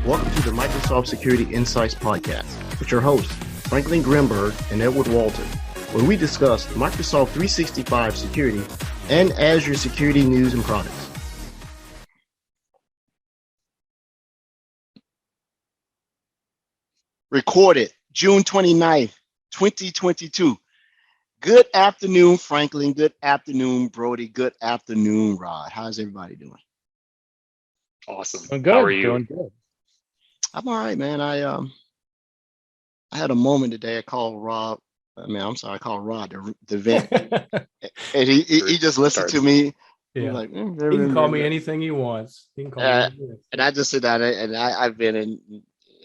Welcome to the Microsoft Security Insights Podcast with your hosts, Franklin Grimberg and Edward Walton, where we discuss Microsoft 365 security and Azure security news and products. Recorded June 29th, 2022. Good afternoon, Franklin. Good afternoon, Brody. Good afternoon, Rod. How's everybody doing? Awesome. Doing good. How are you? Doing good. I'm all right, man. I had a moment today. I called Rod the vent, and he just listened to me. Yeah. Like, he can call me anything he wants. He can call me anything he wants. And I just sit down and I've been in,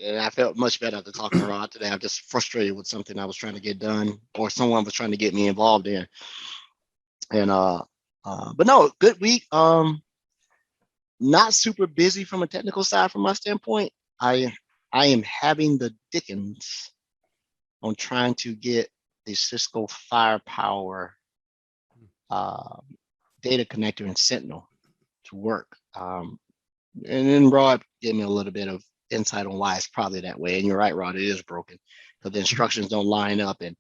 and I felt much better after talking to Rod today. I'm just frustrated with something I was trying to get done, or someone was trying to get me involved in. And but no, good week. Not super busy from a technical side from my standpoint. I am having the dickens on trying to get the Cisco Firepower data connector in Sentinel to work. And then Rod gave me a little bit of insight on why it's probably that way. And you're right, Rod, it is broken because the instructions don't line up. And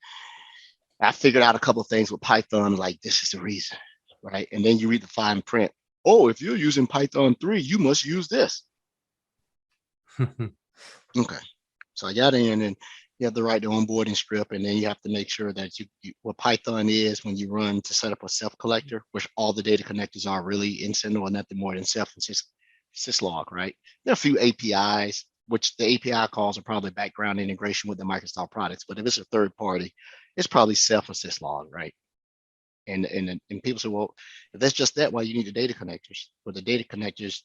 I figured out a couple of things with Python, like this is the reason, right? And then you read the fine print. Oh, if you're using Python 3, you must use this. Okay. So I got in, and you have to write the onboarding script, and then you have to make sure that you what Python is when you run to set up a self collector, which all the data connectors are really in Sentinel and nothing more than self and syslog, right? There are a few APIs, which the API calls are probably background integration with the Microsoft products, but if it's a third party, it's probably self or syslog, right? And people say, well, if that's just that, why you need the data connectors? Well, the data connectors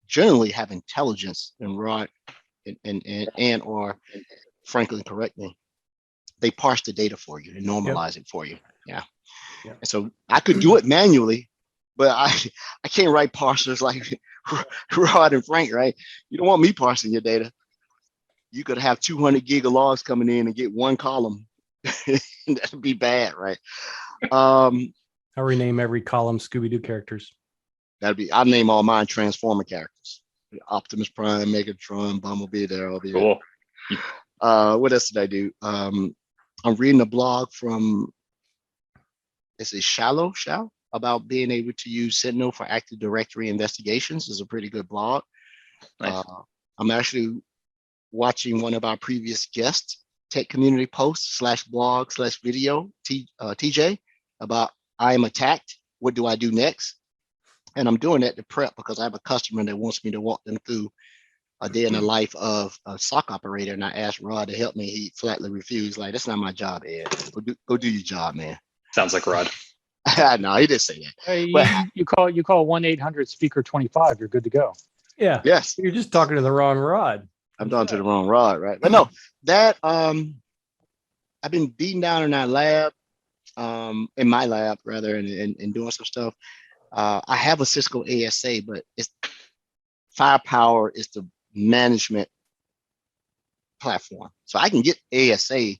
generally have intelligence, and Rod and or Franklin, correct me, they parse the data for you and normalize it for you. Yeah. And so I could do it manually, but I can't write parsers like Rod and Frank, right? You don't want me parsing your data. You could have 200 gig of logs coming in and get one column. That'd be bad, right? I rename every column Scooby-Doo characters. I'll name all mine Transformer characters. Optimus Prime, Megatron, Bumblebee, there I'll be there. Cool. What else did I do? I'm reading a blog from, is it Shallow about being able to use Sentinel for Active Directory investigations. Is a pretty good blog. Nice. I'm actually watching one of our previous guests, tech community posts /blog/video, TJ, about I am attacked. What do I do next? And I'm doing that to prep because I have a customer that wants me to walk them through a day in the life of a SOC operator. And I asked Rod to help me. He flatly refused. Like, that's not my job, Ed. Go do your job, man. Sounds like Rod. No, he didn't say that. Hey, But you call 1-800-SPEAKER25. You're good to go. Yeah. yes, You're just talking to the wrong Rod. I'm talking to the wrong Rod, right? But no, that I've been beating down in our lab, in my lab rather, and doing some stuff. I have a Cisco ASA, but it's Firepower is the management platform. So I can get ASA.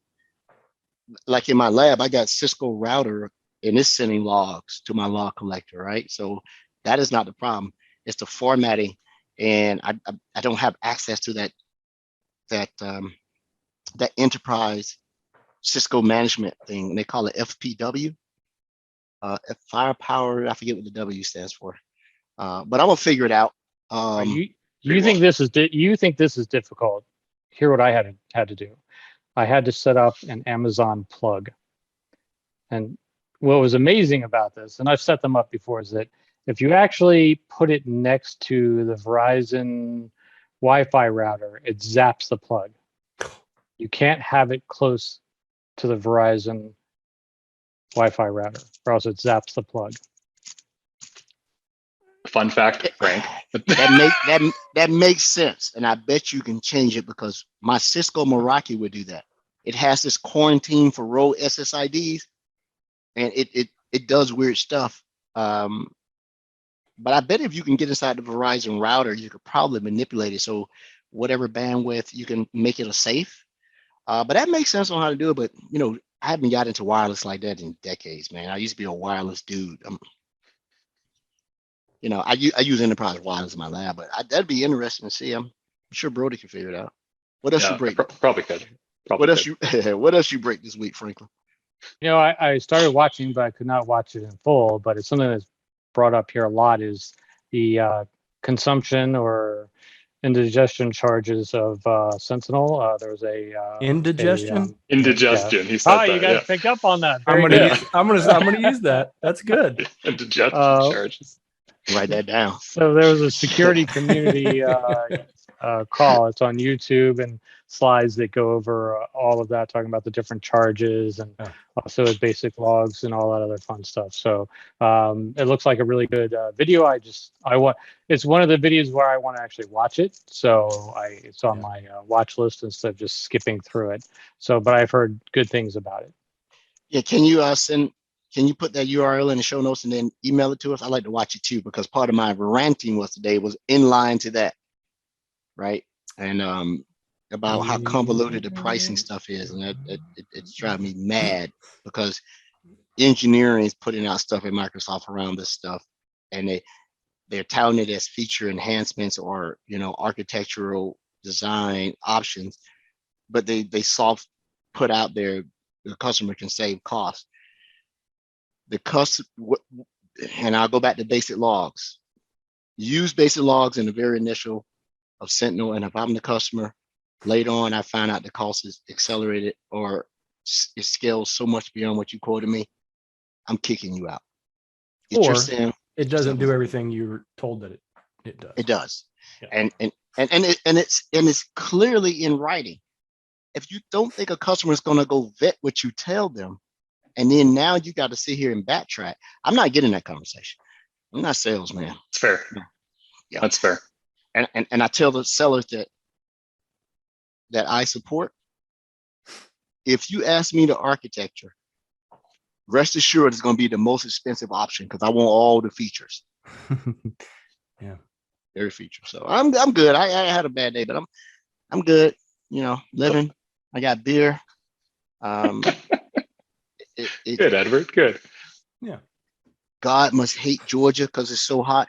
Like in my lab, I got Cisco router and it's sending logs to my log collector, right? So that is not the problem. It's the formatting, and I don't have access to that enterprise Cisco management thing. And they call it FPW. Firepower, I forget what the W stands for, but I'm gonna figure it out. You think this is difficult? Hear what I had to do. I had to set up an Amazon plug, and what was amazing about this, and I've set them up before, is that if you actually put it next to the Verizon Wi-Fi router, it zaps the plug. You can't have it close to the Verizon Wi-Fi router, or else it zaps the plug. Fun fact, Frank. that makes sense, and I bet you can change it because my Cisco Meraki would do that. It has this quarantine for row SSIDs, and it does weird stuff. But I bet if you can get inside the Verizon router, you could probably manipulate it so whatever bandwidth you can make it a safe. But that makes sense on how to do it. But I haven't got into wireless like that in decades, man. I used to be a wireless dude. I use enterprise wireless in my lab, but that'd be interesting to see them. I'm sure Brody can figure it out. What else you break? Probably could. What else you what else you break this week, Franklin? I started watching, but I could not watch it in full. But it's something that's brought up here a lot is the consumption or indigestion charges of Sentinel. There was Indigestion? Indigestion. He said that. You guys picked up on that. I'm Very gonna good. use that. That's good. Indigestion charges. Write that down. So there was a security community call. It's on YouTube and slides that go over all of that, talking about the different charges and also the basic logs and all that other fun stuff. So it looks like a really good video. It's one of the videos where I want to actually watch it. So it's on my watch list instead of just skipping through it. So, but I've heard good things about it. Yeah, can you put that URL in the show notes and then email it to us? I'd like to watch it too, because part of my ranting was in line to that, right? And about how convoluted the pricing stuff is, and it's driving me mad because engineering is putting out stuff at Microsoft around this stuff, and they're touting it as feature enhancements or architectural design options, but they soft put out there the customer can save costs. And I'll go back to basic logs. Use basic logs in the very initial of Sentinel, and if I'm the customer, later on I find out the cost is accelerated or it scales so much beyond what you quoted me, I'm kicking you out. Or it doesn't do everything you were told that it does. It does, yeah. and it's clearly in writing. If you don't think a customer is going to go vet what you tell them, and then now you got to sit here and backtrack, I'm not getting that conversation. I'm not sales, man. It's fair. Yeah, that's fair. And I tell the sellers that I support, if you ask me the architecture, rest assured it's going to be the most expensive option because I want all the features. Yeah, every feature. So I'm good. I had a bad day, but I'm good. Living. I got beer. Good, Edward. Good. Yeah. God must hate Georgia because it's so hot.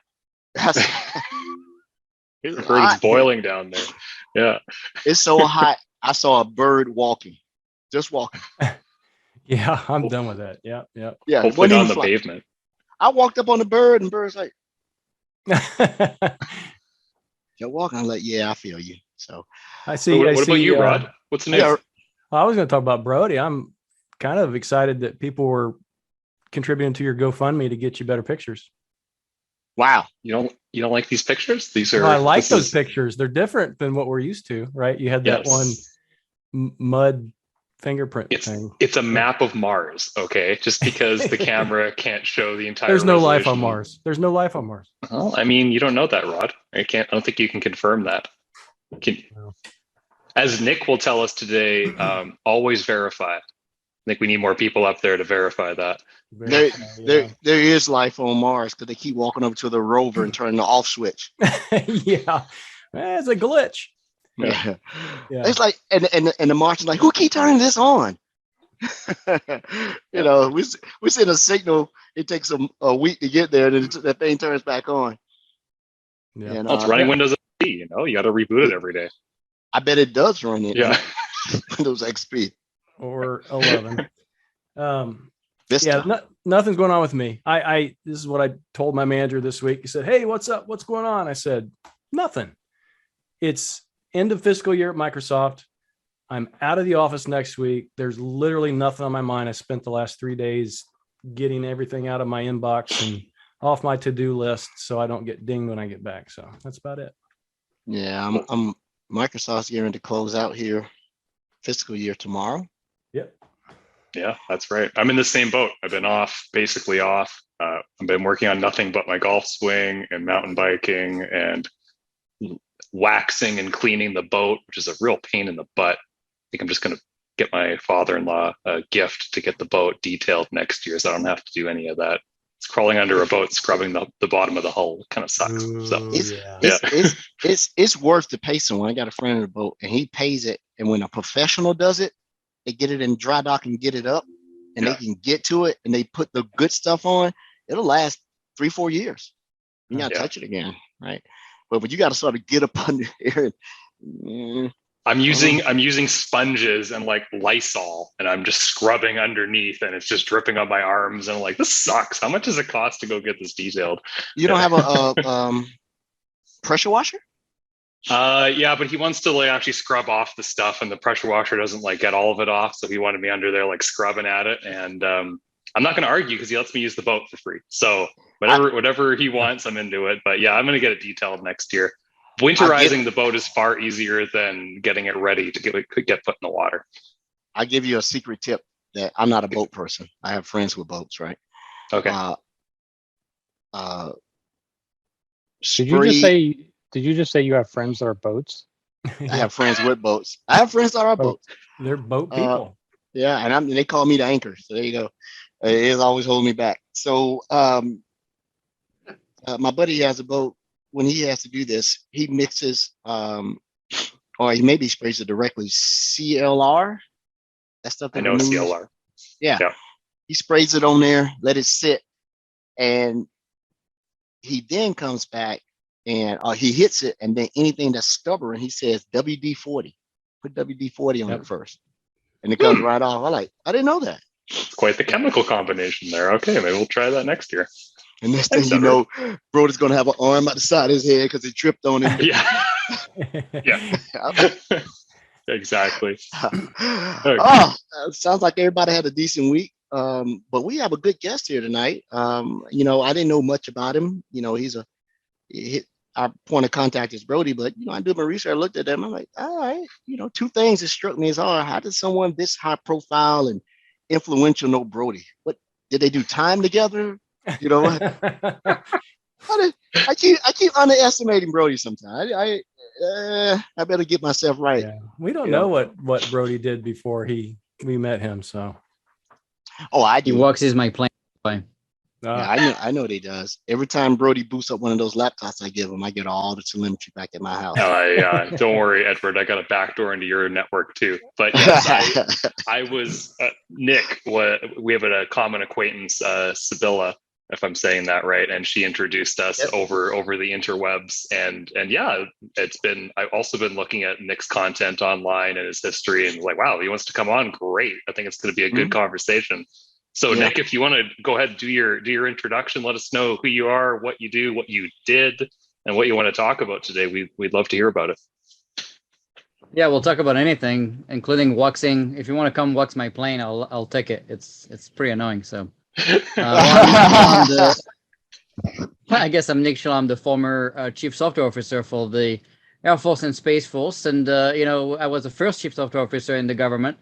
It's boiling down there. Yeah. It's so hot. I saw a bird walking, just walking. Yeah, I'm done with that. Yeah. Yeah. Hopefully on the pavement. I walked up on the bird, and the bird's like, you're walking. I'm like, yeah, I feel you. So I see. What about you, Rod? What's the next? Yeah, I was going to talk about Brody. I'm kind of excited that people were contributing to your GoFundMe to get you better pictures. Wow. You don't like these pictures? These are. Well, I like those pictures. They're different than what we're used to, right? You had that one mud fingerprint thing. It's a map of Mars, okay? Just because the camera can't show the entire. There's no life on Mars. There's no life on Mars. Well, I mean, you don't know that, Rod. I don't think you can confirm that. As Nick will tell us today, always verify. I think we need more people up there to verify that. There is life on Mars because they keep walking over to the rover and turning the off switch. Yeah, it's a glitch. Yeah. It's like, and the Martian's like, who keep turning this on? We send a signal. It takes a week to get there, and that thing turns back on. Yeah, it's running Windows XP. You got to reboot it every day. I bet it does run it. Yeah, Windows XP or 11. Vista. Nothing's going on with me. This is what I told my manager this week. He said, "Hey, what's up? What's going on?" I said, "Nothing. It's end of fiscal year at Microsoft. I'm out of the office next week. There's literally nothing on my mind. I spent the last 3 days getting everything out of my inbox and off my to-do list so I don't get dinged when I get back. So that's about it." Yeah, I'm Microsoft's getting to close out here fiscal year tomorrow. Yep. Yeah, that's right. I'm in the same boat. I've been basically off. I've been working on nothing but my golf swing and mountain biking and waxing and cleaning the boat, which is a real pain in the butt. I think I'm just going to get my father-in-law a gift to get the boat detailed next year, so I don't have to do any of that. It's crawling under a boat, scrubbing the bottom of the hull. It kind of sucks. So it's worth to pay someone. I got a friend in the boat, and he pays it. And when a professional does it, they get it in dry dock and get it up, and they can get to it, and they put the good stuff on. It'll last 3-4 years. You got to touch it again, right? But you got to sort of get up under here I'm using sponges and like Lysol, and I'm just scrubbing underneath, and it's just dripping on my arms. And I'm like, this sucks. How much does it cost to go get this detailed? You don't have a pressure washer? Yeah, but he wants to like actually scrub off the stuff, and the pressure washer doesn't like get all of it off. So he wanted me under there like scrubbing at it, and I'm not going to argue because he lets me use the boat for free. So whatever he wants, I'm into it. But yeah, I'm going to get it detailed next year. Winterizing the boat is far easier than getting it ready to get put in the water. I'll give you a secret tip that I'm not a boat person. I have friends with boats, right? Okay. Did you just say you have friends that are boats? I have friends with boats. I have friends that are boats. They're boat people. Yeah, and they call me the anchor. So there you go. It is always holding me back. So my buddy has a boat. When he has to do this, he mixes, or he maybe sprays it directly, CLR. That stuff. I know CLR. Yeah. He sprays it on there, let it sit, and he then comes back and he hits it, and then anything that's stubborn, he says WD-40. Put WD-40 on it first, and it comes right off. I didn't know that. It's quite the chemical combination there. Okay, maybe we'll try that next year. And next thing you know, Brody's gonna have an arm out the side of his head because he tripped on it. Yeah. Exactly. Sounds like everybody had a decent week. But we have a good guest here tonight. I didn't know much about him. Our point of contact is Brody, but I do my research. I looked at him. I'm like, all right. Two things that struck me as how did someone this high profile and influential know Brody? What did they do time together? I keep underestimating Brody sometimes. I better get myself right. Yeah. We don't know what Brody did before we met him. So, I do. He walks is my plane. Yeah, I know what he does. Every time Brody boots up one of those laptops I give him, I get all the telemetry back at my house. Don't worry, Edward. I got a backdoor into your network too. But yes, I was Nick. We have a common acquaintance, Sibylla, if I'm saying that right, and she introduced us over the interwebs, and yeah, I've also been looking at Nick's content online and his history, and like, wow, he wants to come on. Great, I think it's going to be a good conversation. So Nick, if you want to go ahead and do your introduction, let us know who you are, what you do, what you did, and what you want to talk about today. We'd love to hear about it. Yeah, we'll talk about anything, including waxing. If you want to come wax my plane, I'll take it. It's pretty annoying. So, I guess I'm Nick Chaillan. I'm the former chief software officer for the Air Force and Space Force, and I was the first chief software officer in the government.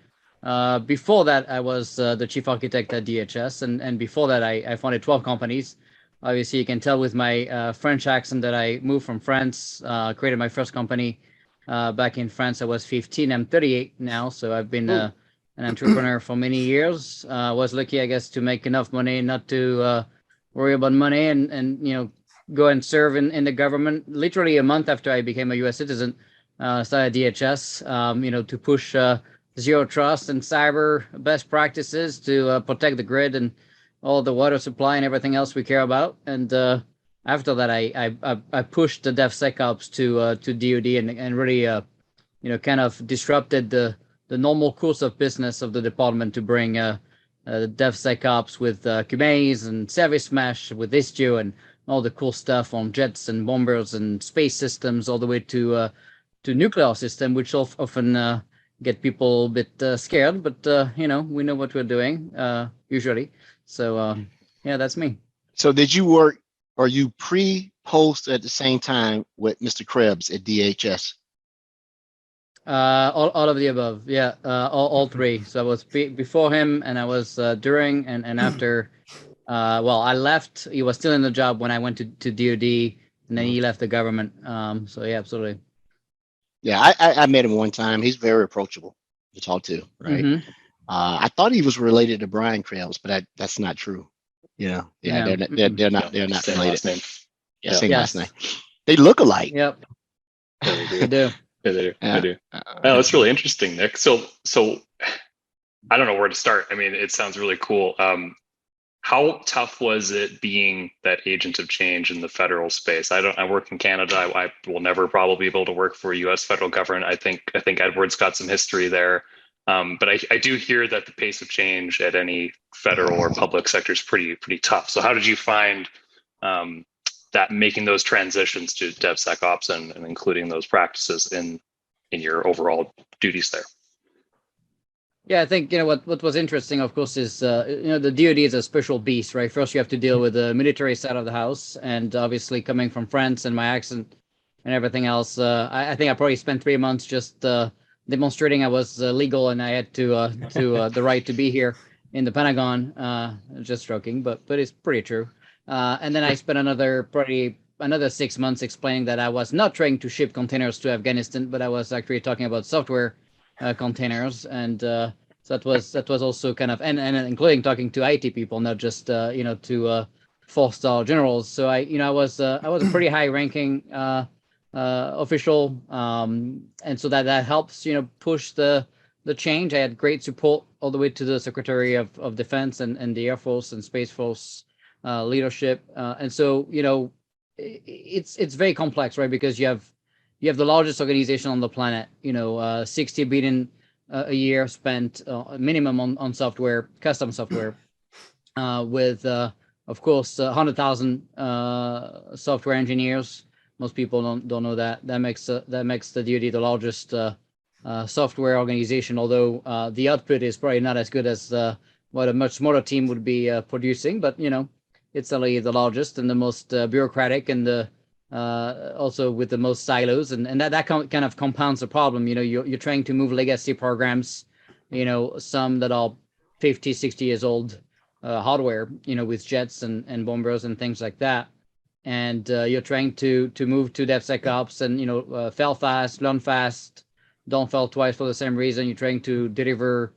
Before that, I was the chief architect at DHS, and before that, I founded 12 companies. Obviously, you can tell with my French accent that I moved from France, created my first company back in France. I was 15. I'm 38 now, so I've been an entrepreneur for many years. Was lucky, I guess, to make enough money not to worry about money and go and serve in the government. Literally a month after I became a U.S. citizen, started DHS, to push zero trust and cyber best practices to protect the grid and all the water supply and everything else we care about. And after that, I pushed the DevSecOps to DoD and really kind of disrupted the normal course of business of the department to bring DevSecOps with Kubernetes and Service Mesh with Istio and all the cool stuff on jets and bombers and space systems, all the way to nuclear system, which often get people a bit scared, but we know what we're doing usually. So that's me. So did you work, or you post at the same time with Mr. Krebs at DHS? All of the above. Yeah, all three. So I was before him, and I was during and after. I left. He was still in the job when I went to DoD, and then he left the government. So yeah, absolutely. Yeah, I met him one time. He's very approachable to talk to, right? Mm-hmm. I thought he was related to Brian Krebs, but that's not true. They're not related. Name. Yeah, same last name. They look alike. Yep. Yeah, they do. They do. Oh, that's really interesting, Nick. So I don't know where to start. I mean, it sounds really cool. How tough was it being that agent of change in the federal space? I work in Canada. I will never probably be able to work for U.S. federal government. I think Edward's got some history there. But I do hear that the pace of change at any federal or public sector is pretty tough. So how did you find that making those transitions to DevSecOps and including those practices in your overall duties there? Yeah, I think what was interesting, of course, is the DoD is a special beast, right? First, you have to deal with the military side of the house, and obviously coming from France and my accent and everything else, I think I probably spent 3 months just demonstrating I was legal and I had to the right to be here in the Pentagon. Just joking, but it's pretty true. And then I spent another 6 months explaining that I was not trying to ship containers to Afghanistan, but I was actually talking about software containers, and so that was also kind of and including talking to IT people, not just to 4-star generals. So I was a pretty high ranking official, and so that helps push the change. I had great support all the way to the Secretary of Defense and the Air Force and Space Force leadership, and so it's very complex, right? Because you have the largest organization on the planet, 60 billion a year spent minimum on software, custom software, with of course 100,000 software engineers. Most people don't know that. That makes the DoD the largest software organization, although the output is probably not as good as what a much smaller team would be producing. But it's certainly the largest and the most bureaucratic, and the also with the most silos, and that kind of compounds the problem. You're trying to move legacy programs, some that are 50, 60 years old hardware, with jets and bombers and things like that. And you're trying to move to DevSecOps and, fail fast, learn fast, don't fail twice for the same reason. You're trying to deliver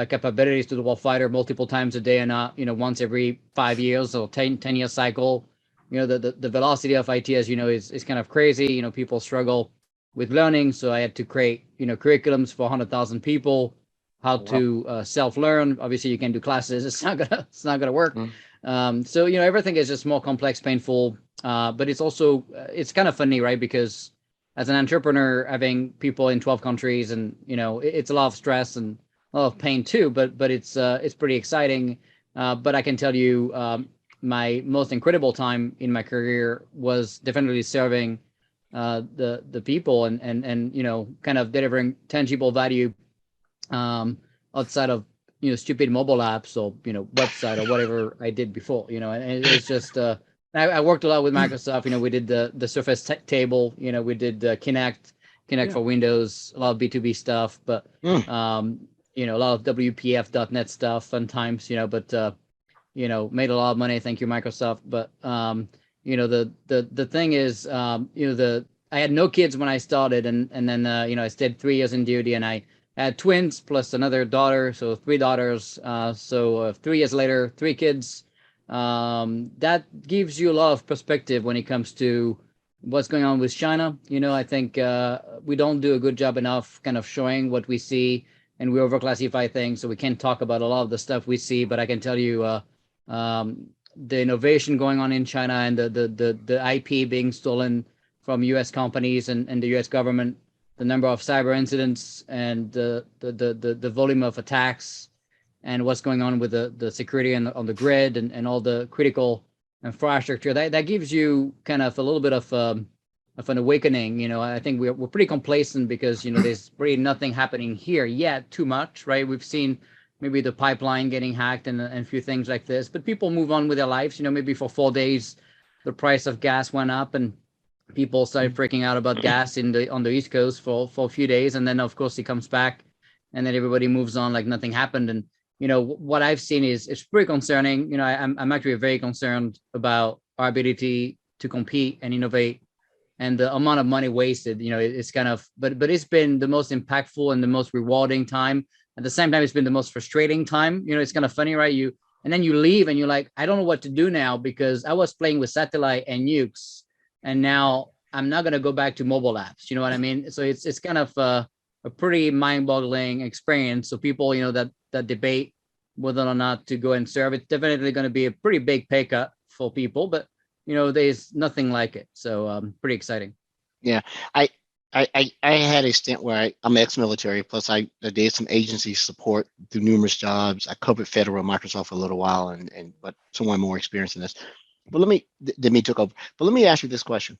capabilities to the warfighter multiple times a day and not, once every 5 years or 10-year cycle. The velocity of IT, as is kind of crazy. People struggle with learning. So I had to create, curriculums for 100,000 people, how to self-learn. Obviously you can do classes. It's not gonna work. So, everything is just more complex, painful, but it's also, it's kind of funny, right? Because as an entrepreneur, having people in 12 countries and, it's a lot of stress and a lot of pain too, but it's pretty exciting. But I can tell you, my most incredible time in my career was definitely serving the people and kind of delivering tangible value outside of stupid mobile apps or website or whatever I did before. And it's just I worked a lot with Microsoft. We did the Surface table. We did Kinect for Windows, a lot of B2B stuff, but a lot of WPF.net stuff, fun times. But made a lot of money. Thank you, Microsoft. But the thing is, I had no kids when I started, and then I stayed 3 years in DoD, and I had twins plus another daughter, so 3 daughters. So 3 years later, 3 kids. That gives you a lot of perspective when it comes to what's going on with China. I think we don't do a good job enough kind of showing what we see, and we overclassify things, so we can't talk about a lot of the stuff we see. But I can tell you, the innovation going on in China and the IP being stolen from U.S. companies and the U.S. government, the number of cyber incidents and the volume of attacks, and what's going on with the security on the grid and all the critical infrastructure, that gives you kind of a little bit of an awakening. I think we're pretty complacent because there's really nothing happening here yet too much, right? We've seen maybe the pipeline getting hacked and a few things like this, but people move on with their lives. Maybe for 4 days the price of gas went up and people started freaking out about gas on the East Coast for a few days, and then of course it comes back, and then everybody moves on like nothing happened. And what I've seen is it's pretty concerning. I'm actually very concerned about our ability to compete and innovate, and the amount of money wasted. It's kind of, but it's been the most impactful and the most rewarding time. At the same time, it's been the most frustrating time. It's kind of funny, right? And then you leave and you're like, I don't know what to do now, because I was playing with satellite and nukes, and now I'm not going to go back to mobile apps. You know what I mean? So it's kind of a pretty mind-boggling experience. So people, that debate, whether or not to go and serve. It's definitely going to be a pretty big pay cut for people, but there's nothing like it. So pretty exciting. Yeah, I had a stint where I'm ex-military, plus I did some agency support through numerous jobs. I covered federal Microsoft for a little while, but someone more experienced in this. But than me took over. But let me ask you this question.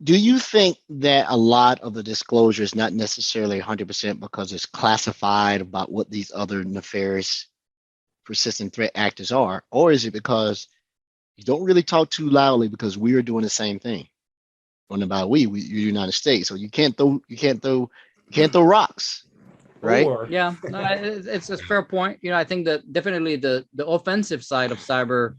Do you think that a lot of the disclosure is not necessarily 100% because it's classified about what these other nefarious persistent threat actors are, or is it because you don't really talk too loudly because we are doing the same thing? And by we the United States. So you can't throw rocks, right? Yeah, no, it's a fair point. I think that definitely the offensive side of cyber,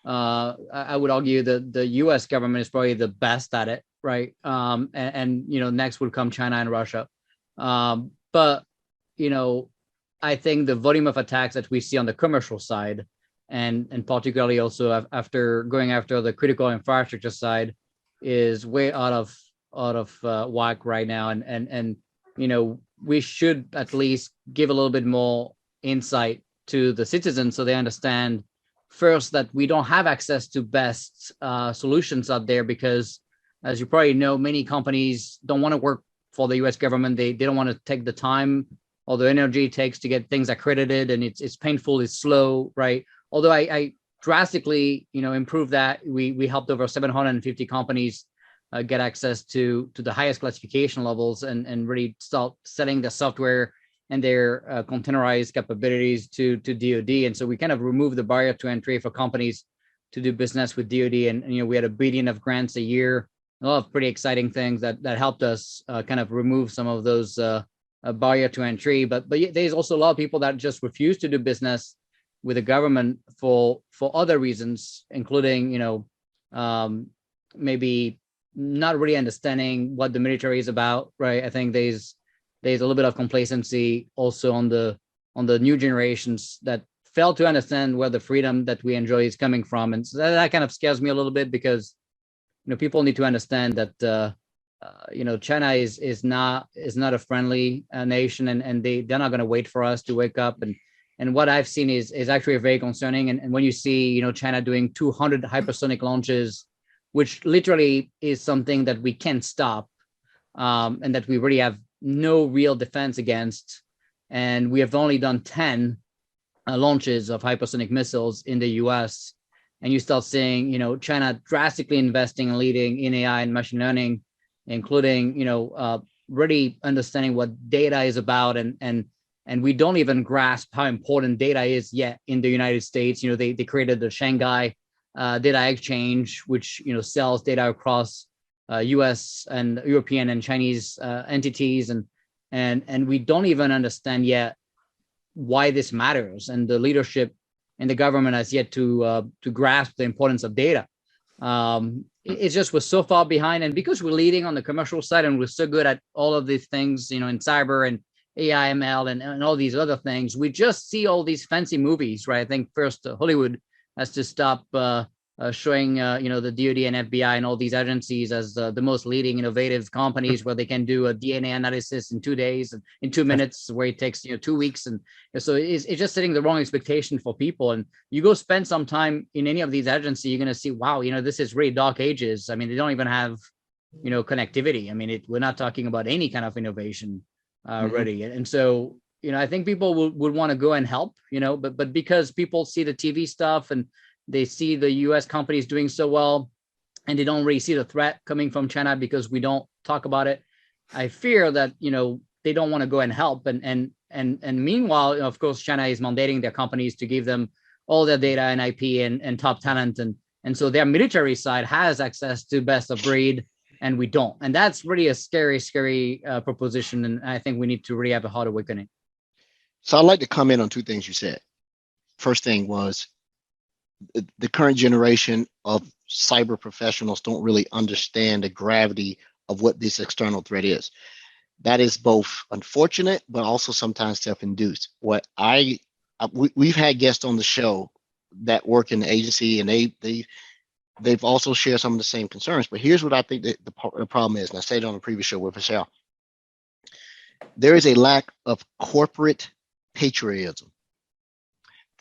I would argue that the U.S. government is probably the best at it, right? And next would come China and Russia. But I think the volume of attacks that we see on the commercial side, and particularly also after going after the critical infrastructure side, is way out of whack right now, and we should at least give a little bit more insight to the citizens so they understand first that we don't have access to best solutions out there, because as you probably know, many companies don't want to work for the US government. They don't want to take the time or the energy it takes to get things accredited, and it's painful, it's slow, right? Although I drastically improved that. We helped over 750 companies get access to the highest classification levels, and really start selling the software and their containerized capabilities to DoD. And so we kind of removed the barrier to entry for companies to do business with DoD. And we had $1 billion of grants a year, a lot of pretty exciting things that helped us kind of remove some of those barrier to entry. But there's also a lot of people that just refuse to do business with the government for other reasons, including maybe not really understanding what the military is about, right? I think there's a little bit of complacency also on the new generations that fail to understand where the freedom that we enjoy is coming from, and so that kind of scares me a little bit, because people need to understand that China is not a friendly nation, and they're not going to wait for us to wake up. And what I've seen is actually very concerning. And when you see China doing 200 hypersonic launches, which literally is something that we can't stop, and that we really have no real defense against, and we have only done 10 launches of hypersonic missiles in the US, and you start seeing China drastically investing and leading in AI and machine learning, including really understanding what data is about, and we don't even grasp how important data is yet in the United States. They created the Shanghai Data Exchange, which sells data across US and European and Chinese entities, and we don't even understand yet why this matters, and the leadership in the government has yet to grasp the importance of data. It's just we're so far behind, and because we're leading on the commercial side and we're so good at all of these things, in cyber and AI, ML, and all these other things, we just see all these fancy movies, right? I think first Hollywood has to stop showing the DoD and FBI and all these agencies as the most leading innovative companies, where they can do a DNA analysis in 2 days and in 2 minutes, where it takes 2 weeks. And so it's just setting the wrong expectation for people. And you go spend some time in any of these agencies, you're going to see, wow, this is really dark ages. I mean, they don't even have connectivity. I mean, we're not talking about any kind of innovation already. And so I think people would want to go and help, but because people see the TV stuff and they see the US companies doing so well, and they don't really see the threat coming from China because we don't talk about it, I fear that they don't want to go and help. And meanwhile, of course, China is mandating their companies to give them all their data and IP and top talent, and so their military side has access to best of breed, and we don't. And that's really a scary proposition, and I think we need to really have a hard awakening. So I'd like to comment on two things you said. First thing was, the current generation of cyber professionals don't really understand the gravity of what this external threat is. That is both unfortunate, but also sometimes self-induced. We've had guests on the show that work in the agency, and they've also shared some of the same concerns. But here's what I think that the problem is, and I said it on a previous show with Michelle. There is a lack of corporate patriotism.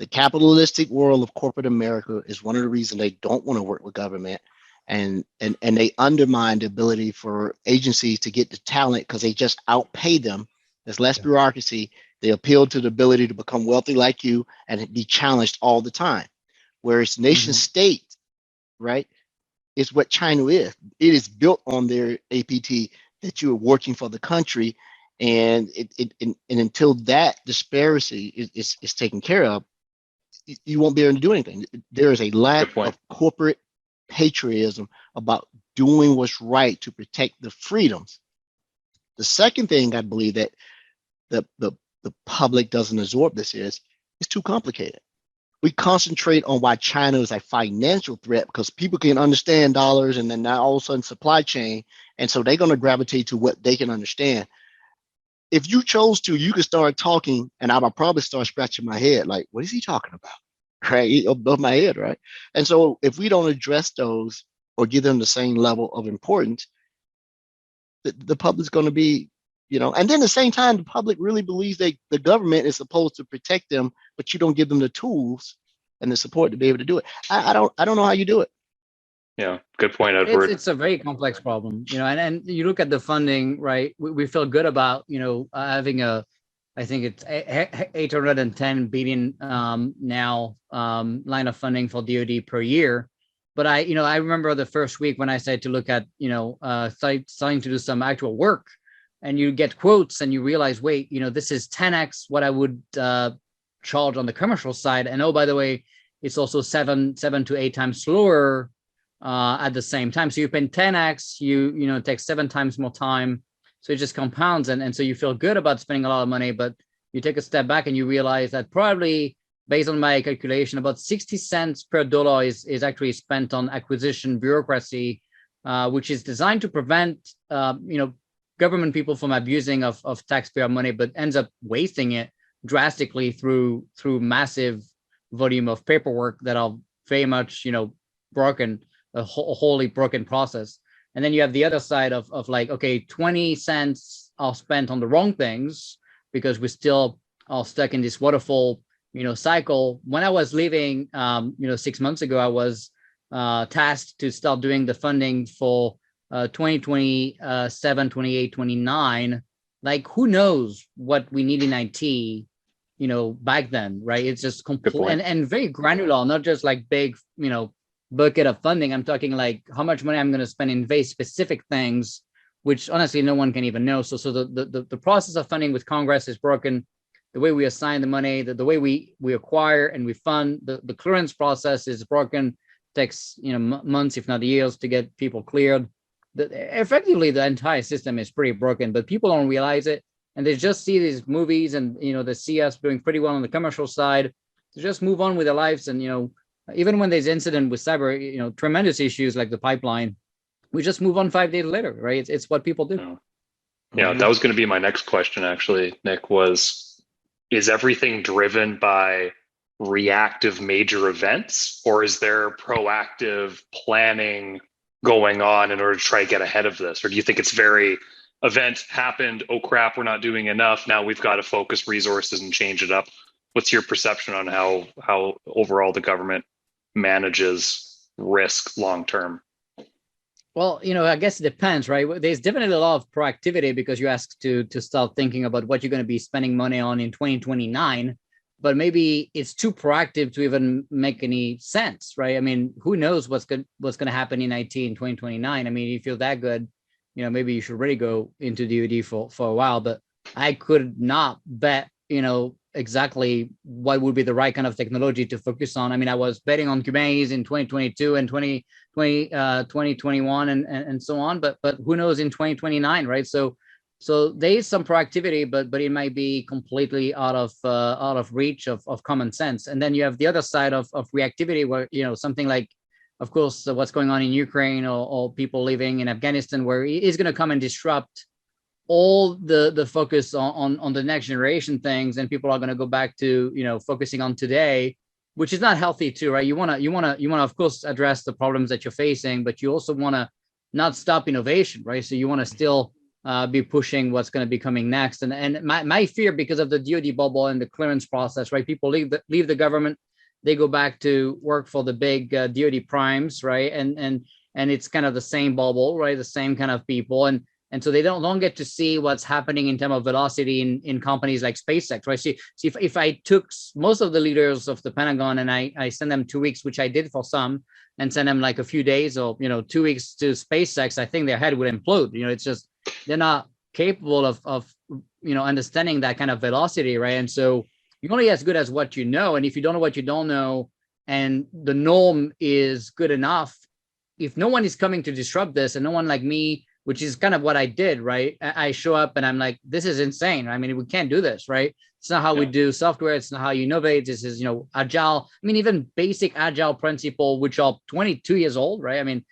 The capitalistic world of corporate America is one of the reasons they don't want to work with government, and they undermine the ability for agencies to get the talent because they just outpay them. There's less bureaucracy. They appeal to the ability to become wealthy like you and be challenged all the time. Whereas nation state, right, is what China is. It is built on their APT that you are working for the country, and and until that disparity is taken care of, you won't be able to do anything. There is a lack of corporate patriotism about doing what's right to protect the freedoms. The second thing I believe that the public doesn't absorb this is it's too complicated. We concentrate on why China is a financial threat because people can understand dollars, and then now all of a sudden supply chain, and so they're going to gravitate to what they can understand. If you chose to, you could start talking, and I would probably start scratching my head like, what is he talking about? Right, above my head, right? And so if we don't address those or give them the same level of importance, the public's going to be, and then at the same time, the public really believes that the government is supposed to protect them, but you don't give them the tools and the support to be able to do it. I don't know how you do it. Yeah, good point, Edward. It's a very complex problem, and you look at the funding, right? We feel good about, having I think it's 810 billion now line of funding for DoD per year. But I remember the first week when I started to look at, starting to do some actual work, and you get quotes and you realize, wait, this is 10x what I would charge on the commercial side. And oh, by the way, it's also 7 to 8 times slower at the same time. So you pay 10x, it takes 7 times more time. So it just compounds. And so you feel good about spending a lot of money, but you take a step back and you realize that probably, based on my calculation, about 60 cents per dollar is actually spent on acquisition bureaucracy, which is designed to prevent, government people from abusing of taxpayer money, but ends up wasting it drastically through massive volume of paperwork that are very much, broken, a wholly broken process. And then you have the other side of like, okay, 20 cents are spent on the wrong things because we still are stuck in this waterfall, cycle. When I was leaving, 6 months ago, I was tasked to start doing the funding for 2027, 28, 29. Like, who knows what we need in IT, back then, right? It's just complete and very granular, not just like big, bucket of funding. I'm talking like how much money I'm going to spend in very specific things, which honestly no one can even know. So the process of funding with Congress is broken. The way we assign the money, the way we acquire and we fund, the clearance process is broken. Takes months, if not years, to get people cleared. Effectively, the entire system is pretty broken, but people don't realize it, and they just see these movies, and they see us doing pretty well on the commercial side. To just move on with their lives, and even when there's incident with cyber, tremendous issues like the pipeline, we just move on 5 days later, right? It's what people do. Yeah, that was going to be my next question, actually, Nick, is everything driven by reactive major events, or is there proactive planning going on in order to try to get ahead of this? Or do you think it's very event happened, oh crap, we're not doing enough, now we've got to focus resources and change it up? What's your perception on how overall the government manages risk long term? Well, I guess it depends, right? There's definitely a lot of proactivity because you asked to start thinking about what you're going to be spending money on in 2029, but maybe it's too proactive to even make any sense, right? I mean, who knows what's going to happen in IT in 2029? I mean, if you're that good, maybe you should really go into DoD for a while, but I could not bet, exactly what would be the right kind of technology to focus on. I mean, I was betting on Kubernetes in 2022 and 2021 and so on, but who knows in 2029, right? So there is some proactivity, but it might be completely out of reach of common sense. And then you have the other side of reactivity, where something like, of course, what's going on in Ukraine or people living in Afghanistan, where it is going to come and disrupt all the focus on the next generation things, and people are going to go back to focusing on today, which is not healthy too, right? You want to of course address the problems that you're facing, but you also want to not stop innovation, right? So you want to still be pushing what's going to be coming next. And my fear, because of the DoD bubble and the clearance process, right? People leave the government, they go back to work for the big DoD primes, right? And it's kind of the same bubble, right? The same kind of people, and so they don't get to see what's happening in terms of velocity in companies like SpaceX, right? See if I took most of the leaders of the Pentagon and I send them 2 weeks, which I did for some, and send them like a few days or 2 weeks to SpaceX, I think their head would implode. It's just they're not capable of understanding that kind of velocity, right? And so you're only as good as what you know, and if you don't know what you don't know, and the norm is good enough, if no one is coming to disrupt this, and no one like me, which is kind of what I did, right? I show up and I'm like, this is insane. I mean, we can't do this, right? It's not how we do software. It's not how you innovate. This is, agile. I mean, even basic agile principle, which are 22 years old, right? I mean,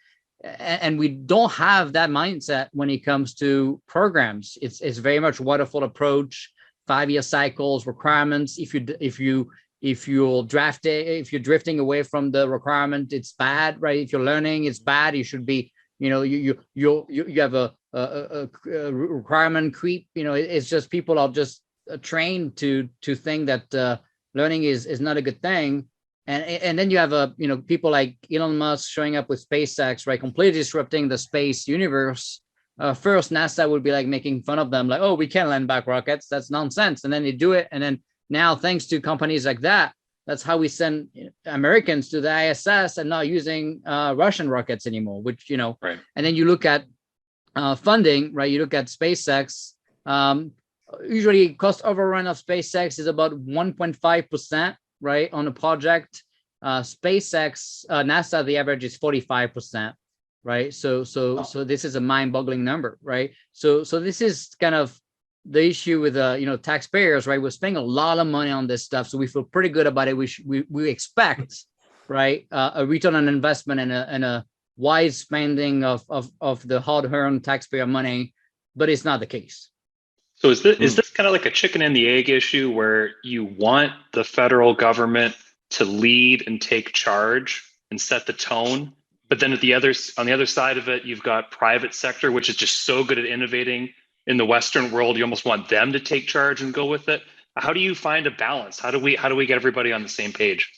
and we don't have that mindset when it comes to programs. It's very much waterfall approach, 5-year cycles, requirements. If you're drifting away from the requirement, it's bad, right? If you're learning, it's bad. You should be, you have a requirement creep. It's just people are just trained to think that learning is not a good thing. And then you have people like Elon Musk showing up with SpaceX, right, completely disrupting the space universe. First, NASA would be like making fun of them, like, oh, we can't land back rockets. That's nonsense. And then they do it. And then now, thanks to companies like that, that's how we send Americans to the ISS and not using Russian rockets anymore, which, right. And then you look at funding, right? You look at SpaceX. Usually cost overrun of SpaceX is about 1.5%, right, on a project. SpaceX, NASA, the average is 45%, right? So this is a mind-boggling number, right? So this is kind of the issue with taxpayers, right? We're spending a lot of money on this stuff, so we feel pretty good about it. We expect, right, a return on investment and a wise spending of the hard-earned taxpayer money, but it's not the case. So is this kind of like a chicken and the egg issue, where you want the federal government to lead and take charge and set the tone, but then on the other side of it, you've got private sector, which is just so good at innovating in the Western world, you almost want them to take charge and go with it? How do you find a balance? How do we get everybody on the same page?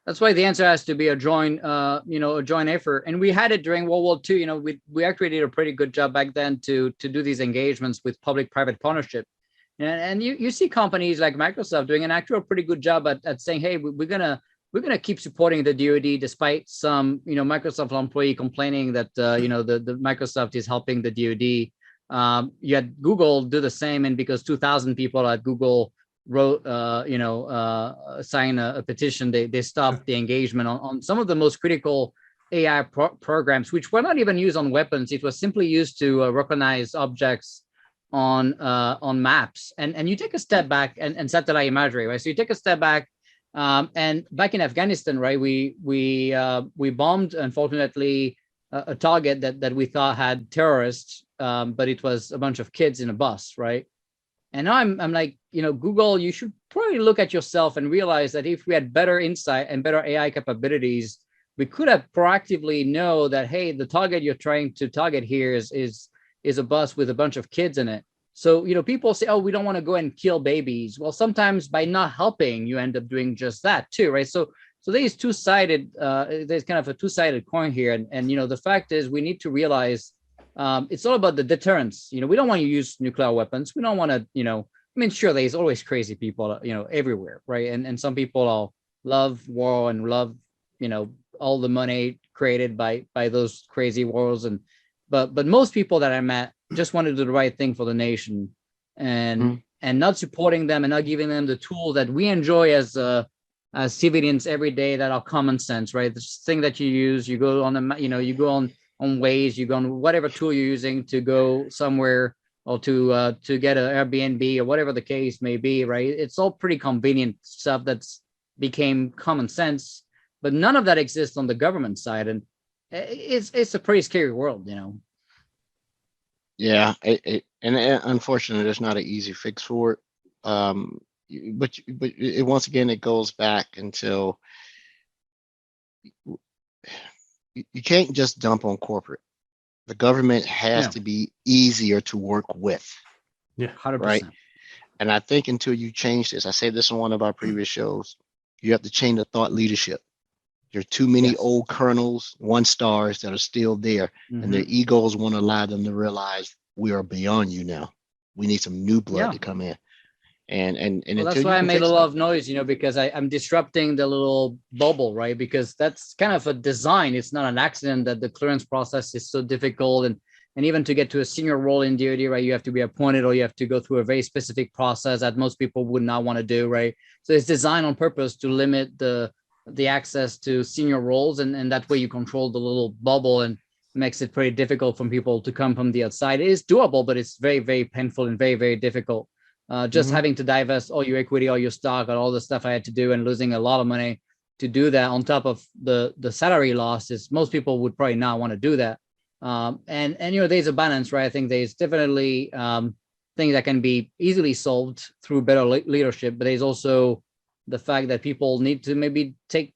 That's why the answer has to be a joint effort. And we had it during World War II. We actually did a pretty good job back then to do these engagements with public-private partnership. And you see companies like Microsoft doing an actual pretty good job at saying, hey, we're gonna keep supporting the DoD despite some Microsoft employee complaining that the Microsoft is helping the DoD. You had Google do the same, and because 2,000 people at Google wrote, sign a petition, they stopped the engagement on some of the most critical AI programs, which were not even used on weapons. It was simply used to recognize objects on maps. And you take a step back and satellite imagery, right? So you take a step back, and back in Afghanistan, right, we bombed, unfortunately, a target that we thought had terrorists. But it was a bunch of kids in a bus, right? And now I'm like, Google, you should probably look at yourself and realize that if we had better insight and better AI capabilities, we could have proactively know that, hey, the target you're trying to target here is a bus with a bunch of kids in it. So, people say, oh, we don't want to go and kill babies. Well, sometimes by not helping, you end up doing just that too, right? So there's two-sided, there's kind of a two-sided coin here. And the fact is, we need to realize it's all about the deterrence. We don't want to use nuclear weapons. We don't want to, sure, there's always crazy people, everywhere, right? And some people love war and love, all the money created by those crazy wars. But most people that I met just want to do the right thing for the nation, and not supporting them and not giving them the tool that we enjoy as civilians every day, that are common sense, right? The thing that you use, you go on you go on Waze, you go on whatever tool you're using to go somewhere, or to get an Airbnb or whatever the case may be, right? It's all pretty convenient stuff that's became common sense, but none of that exists on the government side, and it's a pretty scary world, Yeah, and unfortunately, there's not an easy fix for it. But once again, it goes back until you can't just dump on corporate. The government has Yeah. to be easier to work with, Yeah. 100%. right? And I think until you change this, I said this on one of our previous shows, you have to change the thought leadership. There are too many Yes. old colonels, 1-stars that are still there, and their Mhm. egos won't allow them to realize we are beyond you now. We need some new blood Yeah. to come in. And Well, until that's you why I can made a fix lot that, of noise, because I'm disrupting the little bubble, right? Because that's kind of a design. It's not an accident that the clearance process is so difficult. And even to get to a senior role in DoD, right, you have to be appointed or you have to go through a very specific process that most people would not want to do, right? So it's designed on purpose to limit the access to senior roles. And that way you control the little bubble and makes it pretty difficult for people to come from the outside. It is doable, but it's very, very painful and very, very difficult. Just having to divest all your equity, all your stock, and all the stuff I had to do, and losing a lot of money to do that on top of the salary losses. Most people would probably not want to do that. And there's a balance, right? I think there's definitely things that can be easily solved through better leadership, but there's also the fact that people need to maybe take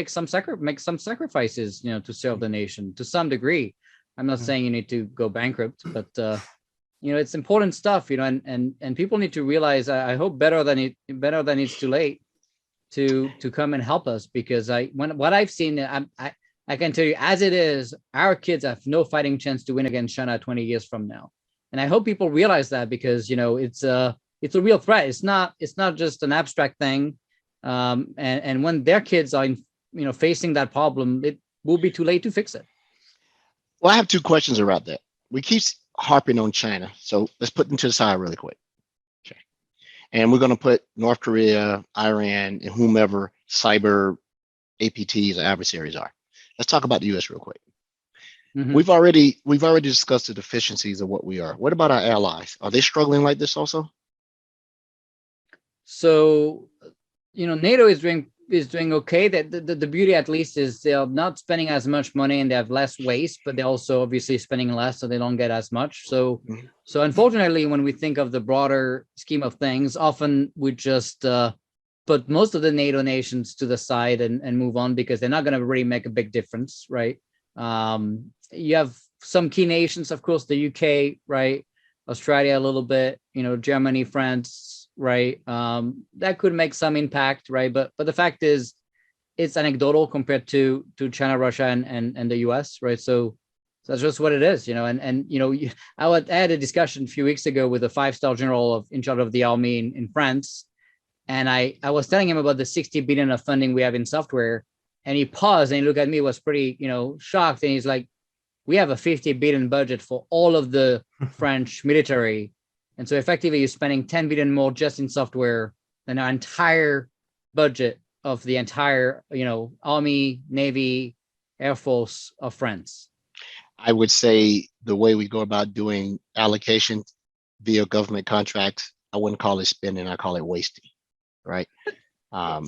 some make some sacrifices, to serve the nation to some degree. I'm not saying you need to go bankrupt, but it's important stuff, and people need to realize, I hope better than it's too late to come and help us, because what I've seen, I can tell you as it is, our kids have no fighting chance to win against China 20 years from now. And I hope people realize that, because, it's a real threat. It's not just an abstract thing. And when their kids are, facing that problem, it will be too late to fix it. well, I have two questions around that. We keep harping on China, so let's put them to the side really quick. Okay. And we're going to put North Korea, Iran, and whomever cyber APTs or adversaries are. Let's talk about the U.S. real quick. Mhm. We've already discussed the deficiencies of what we are. What about our allies? Are they struggling like this also? So, NATO is doing okay. That the beauty, at least, is they're not spending as much money and they have less waste, but they're also obviously spending less, so they don't get as much. So, Mhm. so unfortunately, when we think of the broader scheme of things, often we just put most of the NATO nations to the side and move on, because they're not going to really make a big difference, right? You have some key nations, of course, the UK, right? Australia a little bit, Germany, France, right? That could make some impact, right? But the fact is, it's anecdotal compared to China, Russia, and the US, right? So that's just what it is, and I had a discussion a few weeks ago with a 5-star general in charge of the army in France, and I was telling him about the 60 billion of funding we have in software, and he paused and he looked at me, was pretty, shocked, and he's like, we have a 50 billion budget for all of the French military. And so effectively you're spending 10 billion more just in software than our entire budget of the entire, Army, Navy, Air Force of France. I would say the way we go about doing allocation via government contracts, I wouldn't call it spending, I call it wasting, right? I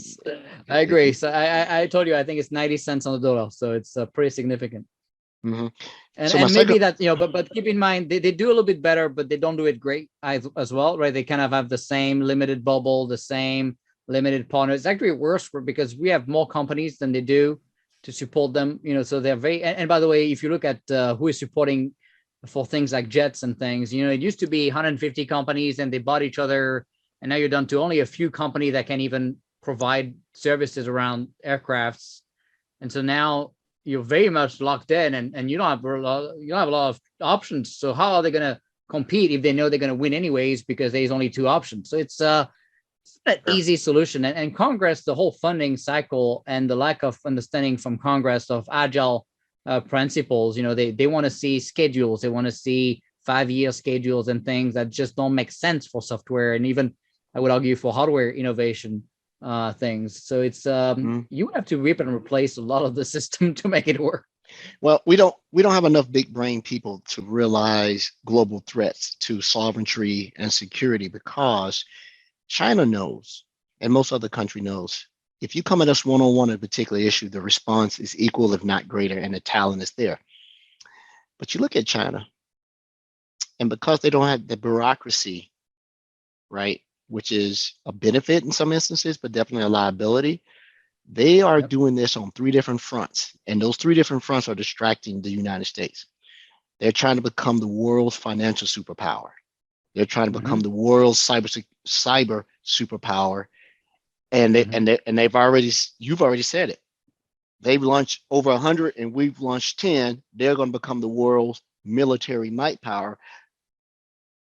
agree. So I told you, I think it's 90 cents on the dollar. So it's pretty significant. Mm-hmm. And, So and maybe second, that, but keep in mind, they do a little bit better, but they don't do it great as well, right? They kind of have the same limited bubble, the same limited partners. It's actually worse because we have more companies than they do to support them, so they're very, and by the way, if you look at who is supporting for things like jets and things, it used to be 150 companies and they bought each other. And now you're down to only a few companies that can even provide services around aircrafts. And so now you're very much locked in, and you don't have a lot of options. So how are they going to compete if they know they're going to win anyways, because there's only 2 options? So it's an easy solution. And Congress, the whole funding cycle and the lack of understanding from Congress of agile principles, they want to see schedules. They want to see 5-year schedules and things that just don't make sense for software, and even I would argue for hardware innovation things. So it's you have to rip and replace a lot of the system to make it work. well, we don't have enough big brain people to realize global threats to sovereignty and security, because China knows, and most other country knows, if you come at us one-on-one on a particular issue, the response is equal, if not greater, and the talent is there. But you look at China, and because they don't have the bureaucracy, right, which is a benefit in some instances, but definitely a liability, they are doing this on 3 different fronts. And those 3 different fronts are distracting the United States. They're trying to become the world's financial superpower. They're trying to become the world's cyber superpower. And you've already said it. They've launched over 100 and we've launched 10. They're going to become the world's military might power,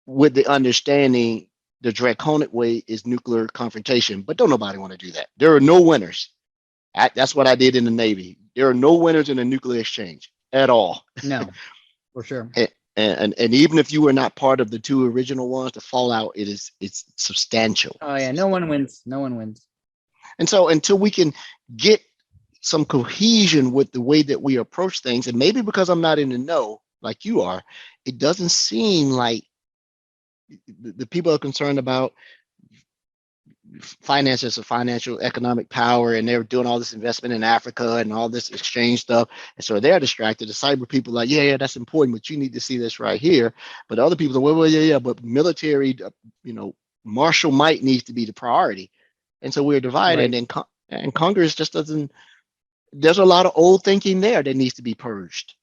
with the understanding the draconic way is nuclear confrontation. But don't nobody want to do that. There are no winners. That's what I did in the Navy. There are no winners in a nuclear exchange at all. No, for sure. And even if you were not part of the two original ones, the fallout it's substantial. Oh yeah, no one wins. No one wins. And so until we can get some cohesion with the way that we approach things, and maybe because I'm not in the know like you are, it doesn't seem like the people are concerned about finances of financial economic power, and they're doing all this investment in Africa and all this exchange stuff, and so they're distracted. The cyber people are like, yeah, that's important, but you need to see this right here. But other people are, well, yeah, but military, martial might needs to be the priority, and so we're divided. Right. And Congress just doesn't. There's a lot of old thinking there that needs to be purged.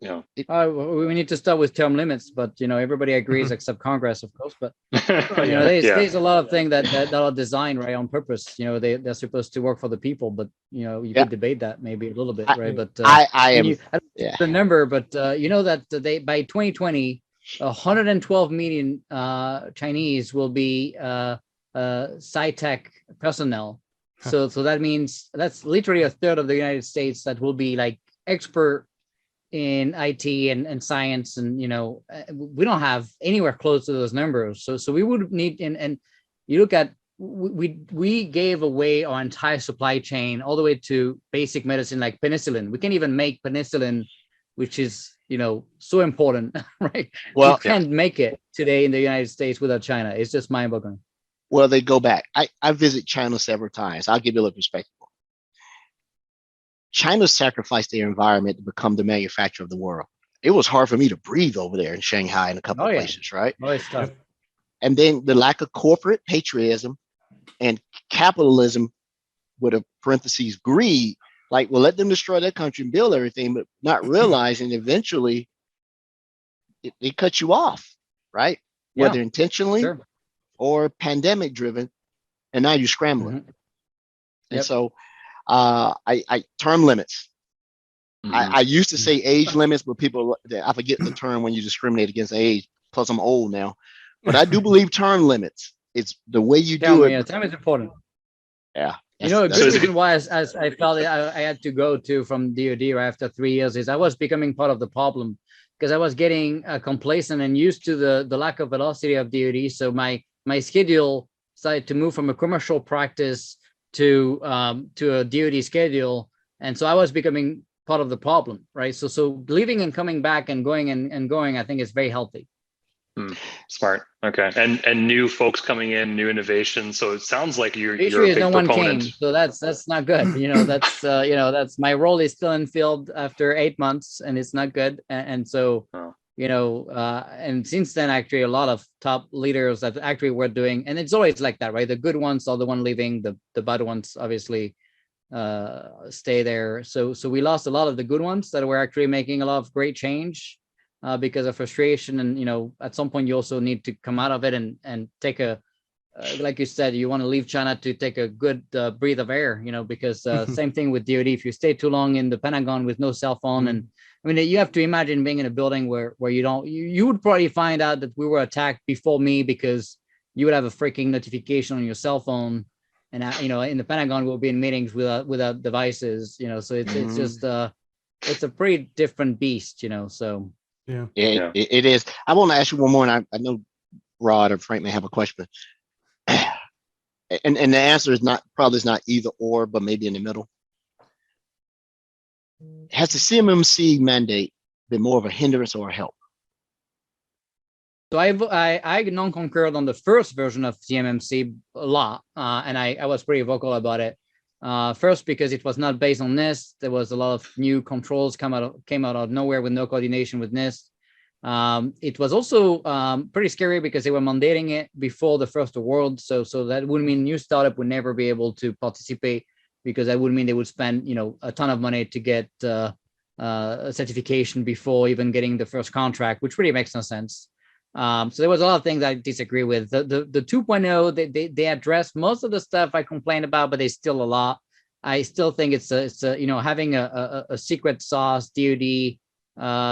Yeah. We need to start with term limits, but everybody agrees except Congress, of course. But there's a lot of things that are designed right on purpose. They're supposed to work for the people, but you could debate that maybe a little bit, right? But I don't know the number, but that they by 2020, 112 million Chinese will be sci-tech personnel. So that means that's literally a third of the United States that will be like expert in IT and science, and we don't have anywhere close to those numbers. So we would need, and you look at, we gave away our entire supply chain all the way to basic medicine like penicillin. We can't even make penicillin, which is so important, right? Well, you can't make it today in the United States without China. It's just mind-boggling. Well, they go back. I visit China several times. I'll give you a little perspective. China sacrificed their environment to become the manufacturer of the world. It was hard for me to breathe over there in Shanghai and a couple of places, right? Oh, it's tough. And then the lack of corporate patriotism and capitalism, with a parentheses greed, like, well, let them destroy their country and build everything, but not realizing eventually they cut you off, right? Yeah. Whether intentionally or pandemic driven, and now you're scrambling. And so I term limits. I used to say age limits, but I forget the term when you discriminate against age. Plus, I'm old now, but I do believe term limits. It's the way you do it. Yeah, time is important. Yeah. A good reason why as I felt I had to go to from DoD right after 3 years is I was becoming part of the problem, because I was getting complacent and used to the lack of velocity of DoD. So my schedule started to move from a commercial practice to a DoD schedule, and so I was becoming part of the problem, right? So leaving and coming back and going and going, I think is very healthy. Smart. Okay. And new folks coming in, new innovations. So it sounds like you're a big no one proponent. Came, so that's not good. That's my role is still in field after 8 months, and it's not good. And so and since then, actually, a lot of top leaders that actually were doing, and it's always like that, right? The good ones are the one leaving, the bad ones obviously stay there. So we lost a lot of the good ones that were actually making a lot of great change because of frustration. And at some point you also need to come out of it and take a like you said, you want to leave China to take a good breath of air, because same thing with DoD. If you stay too long in the Pentagon with no cell phone, and I mean, you have to imagine being in a building where you would probably find out that we were attacked before me, because you would have a freaking notification on your cell phone, and in the Pentagon we'll be in meetings without devices, so it's just it's a pretty different beast, so it is. I want to ask you one more, and I know Rod or Frank may have a question, and the answer is probably not either or, but maybe in the middle. Has the CMMC mandate been more of a hindrance or a help? So I non-concurred on the first version of CMMC a lot, and I was pretty vocal about it. First, because it was not based on NIST. There was a lot of new controls came out of nowhere with no coordination with NIST. It was also pretty scary because they were mandating it before the first award. So that would mean new startup would never be able to participate, because that would mean they would spend a ton of money to get certification before even getting the first contract, which really makes no sense. So there was a lot of things I disagree with. The 2.0, they address most of the stuff I complained about, but there's still a lot. I still think it's a having a secret sauce DoD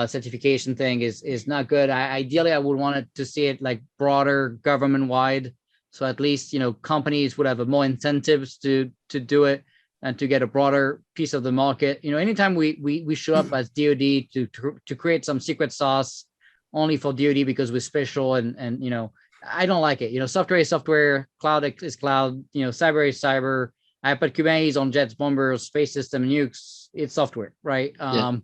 certification thing is not good. Ideally, I would want to see it like broader government wide. So at least, companies would have more incentives to do it and to get a broader piece of the market. Anytime we show up as DoD to create some secret sauce only for DoD because we're special and I don't like it. Software is software, cloud is cloud, cyber is cyber. I put Kubernetes on jets, bombers, space system, nukes. It's software, right? Yeah.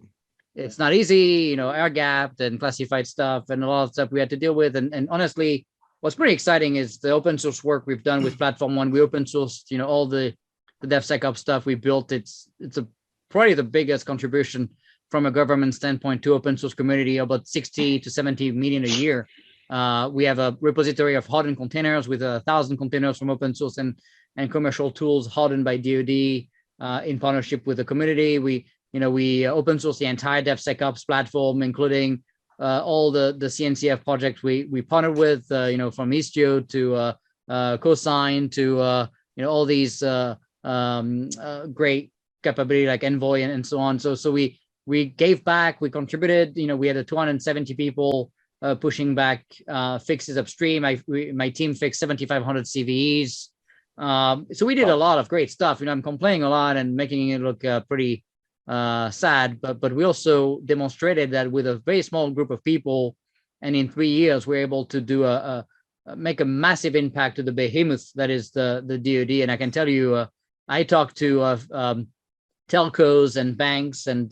It's not easy, air gapped and classified stuff and a lot of stuff we had to deal with. And honestly, what's pretty exciting is the open source work we've done with Platform One. We open sourced, all the DevSecOps stuff we built. It's probably the biggest contribution from a government standpoint to open source community, about 60 to 70 million a year. We have a repository of hardened containers with 1,000 containers from open source and commercial tools hardened by DoD in partnership with the community. We open source the entire DevSecOps platform, including all the CNCF projects we partnered with, from Istio to Cosign to all these great capability like Envoy and so on. So we gave back, we contributed. We had 270 people pushing back fixes upstream. My team fixed 7,500 CVEs. So we did a lot of great stuff. I'm complaining a lot and making it look pretty sad, but we also demonstrated that with a very small group of people, and in 3 years, we're able to make a massive impact to the behemoth that is the DoD. And I can tell you, I talked to telcos and banks and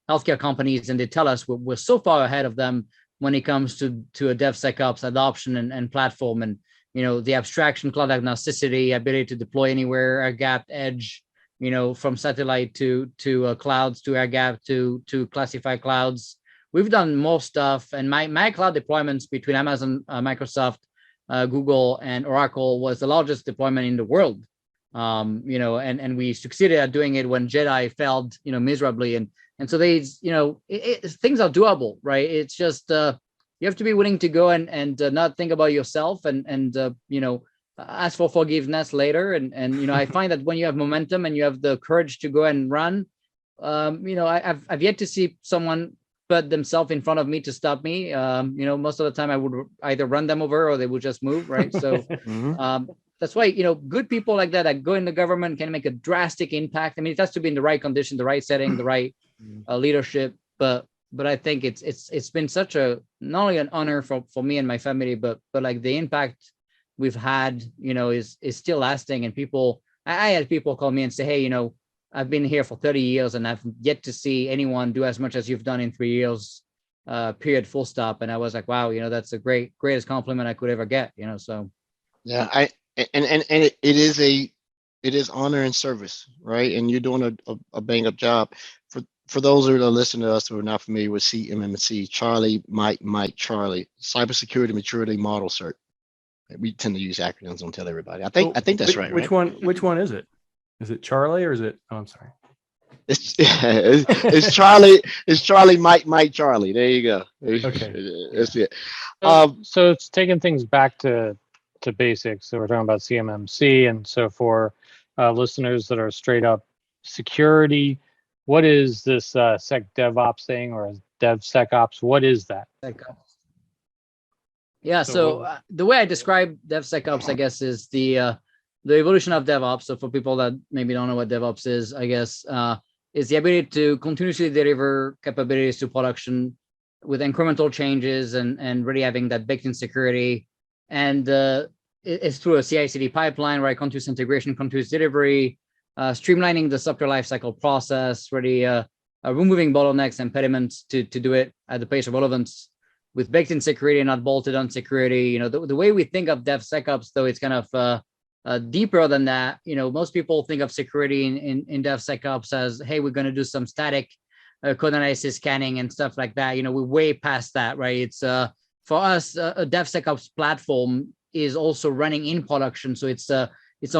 healthcare companies, and they tell us we're so far ahead of them when it comes to a DevSecOps adoption and platform, and the abstraction, cloud agnosticity, ability to deploy anywhere, air-gapped edge, from satellite to clouds, to air-gapped to classified clouds. We've done more stuff, and my cloud deployments between Amazon, Microsoft, Google, and Oracle was the largest deployment in the world. And we succeeded at doing it when Jedi failed, miserably, and so things are doable, right? It's just you have to be willing to go and not think about yourself and ask for forgiveness later. And I find that when you have momentum and you have the courage to go and run, I've yet to see someone put themselves in front of me to stop me. Most of the time I would either run them over or they would just move, right? So that's why, good people like that go in the government can make a drastic impact. I mean, it has to be in the right condition, the right setting, the right leadership. But I think it's been such a, not only an honor for me and my family, but like the impact we've had, is still lasting. And I had people call me and say, hey, I've been here for 30 years and I've yet to see anyone do as much as you've done in 3 years, period, full stop. And I was like, wow, that's the greatest compliment I could ever get, so. Yeah, it is honor and service, right? And you're doing a bang up job. For those who are listening to us who are not familiar with CMMC, Charlie, Mike, Charlie, Cybersecurity Maturity Model Cert. We tend to use acronyms. Don't tell everybody. I think that's right. Which one is it? Is it Charlie or is it? Oh, I'm sorry. It's Charlie. It's Charlie, Mike, Charlie. There you go. Okay. That's it. So it's taking things back to basics. So we're talking about CMMC, and so for listeners that are straight up security, what is this Sec DevOps thing or DevSecOps? What is that? Yeah. So the way I describe DevSecOps, I guess, is the evolution of DevOps. So for people that maybe don't know what DevOps is, I guess, is the ability to continuously deliver capabilities to production with incremental changes and really having that baked in security. And it's through a CI/CD pipeline, right? Continuous integration, continuous delivery, streamlining the software lifecycle process, really removing bottlenecks and impediments to do it at the pace of relevance with baked in security and not bolted on security. The way we think of DevSecOps, though, it's kind of deeper than that. Most people think of security in DevSecOps as, hey, we're going to do some static code analysis, scanning, and stuff like that. We're way past that, right? It's for us, a DevSecOps platform is also running in production. So it's an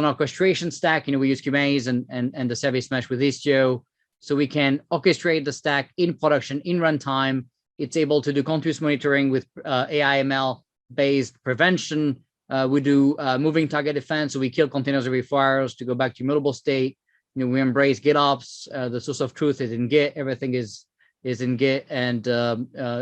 orchestration stack. We use Kubernetes and the service mesh with Istio. so we can orchestrate the stack in production, in runtime. It's able to do continuous monitoring with AI ML based prevention. We do moving target defense, so we kill containers every 4 hours to go back to immutable state. We embrace GitOps. The source of truth is in Git. Everything is in Git, and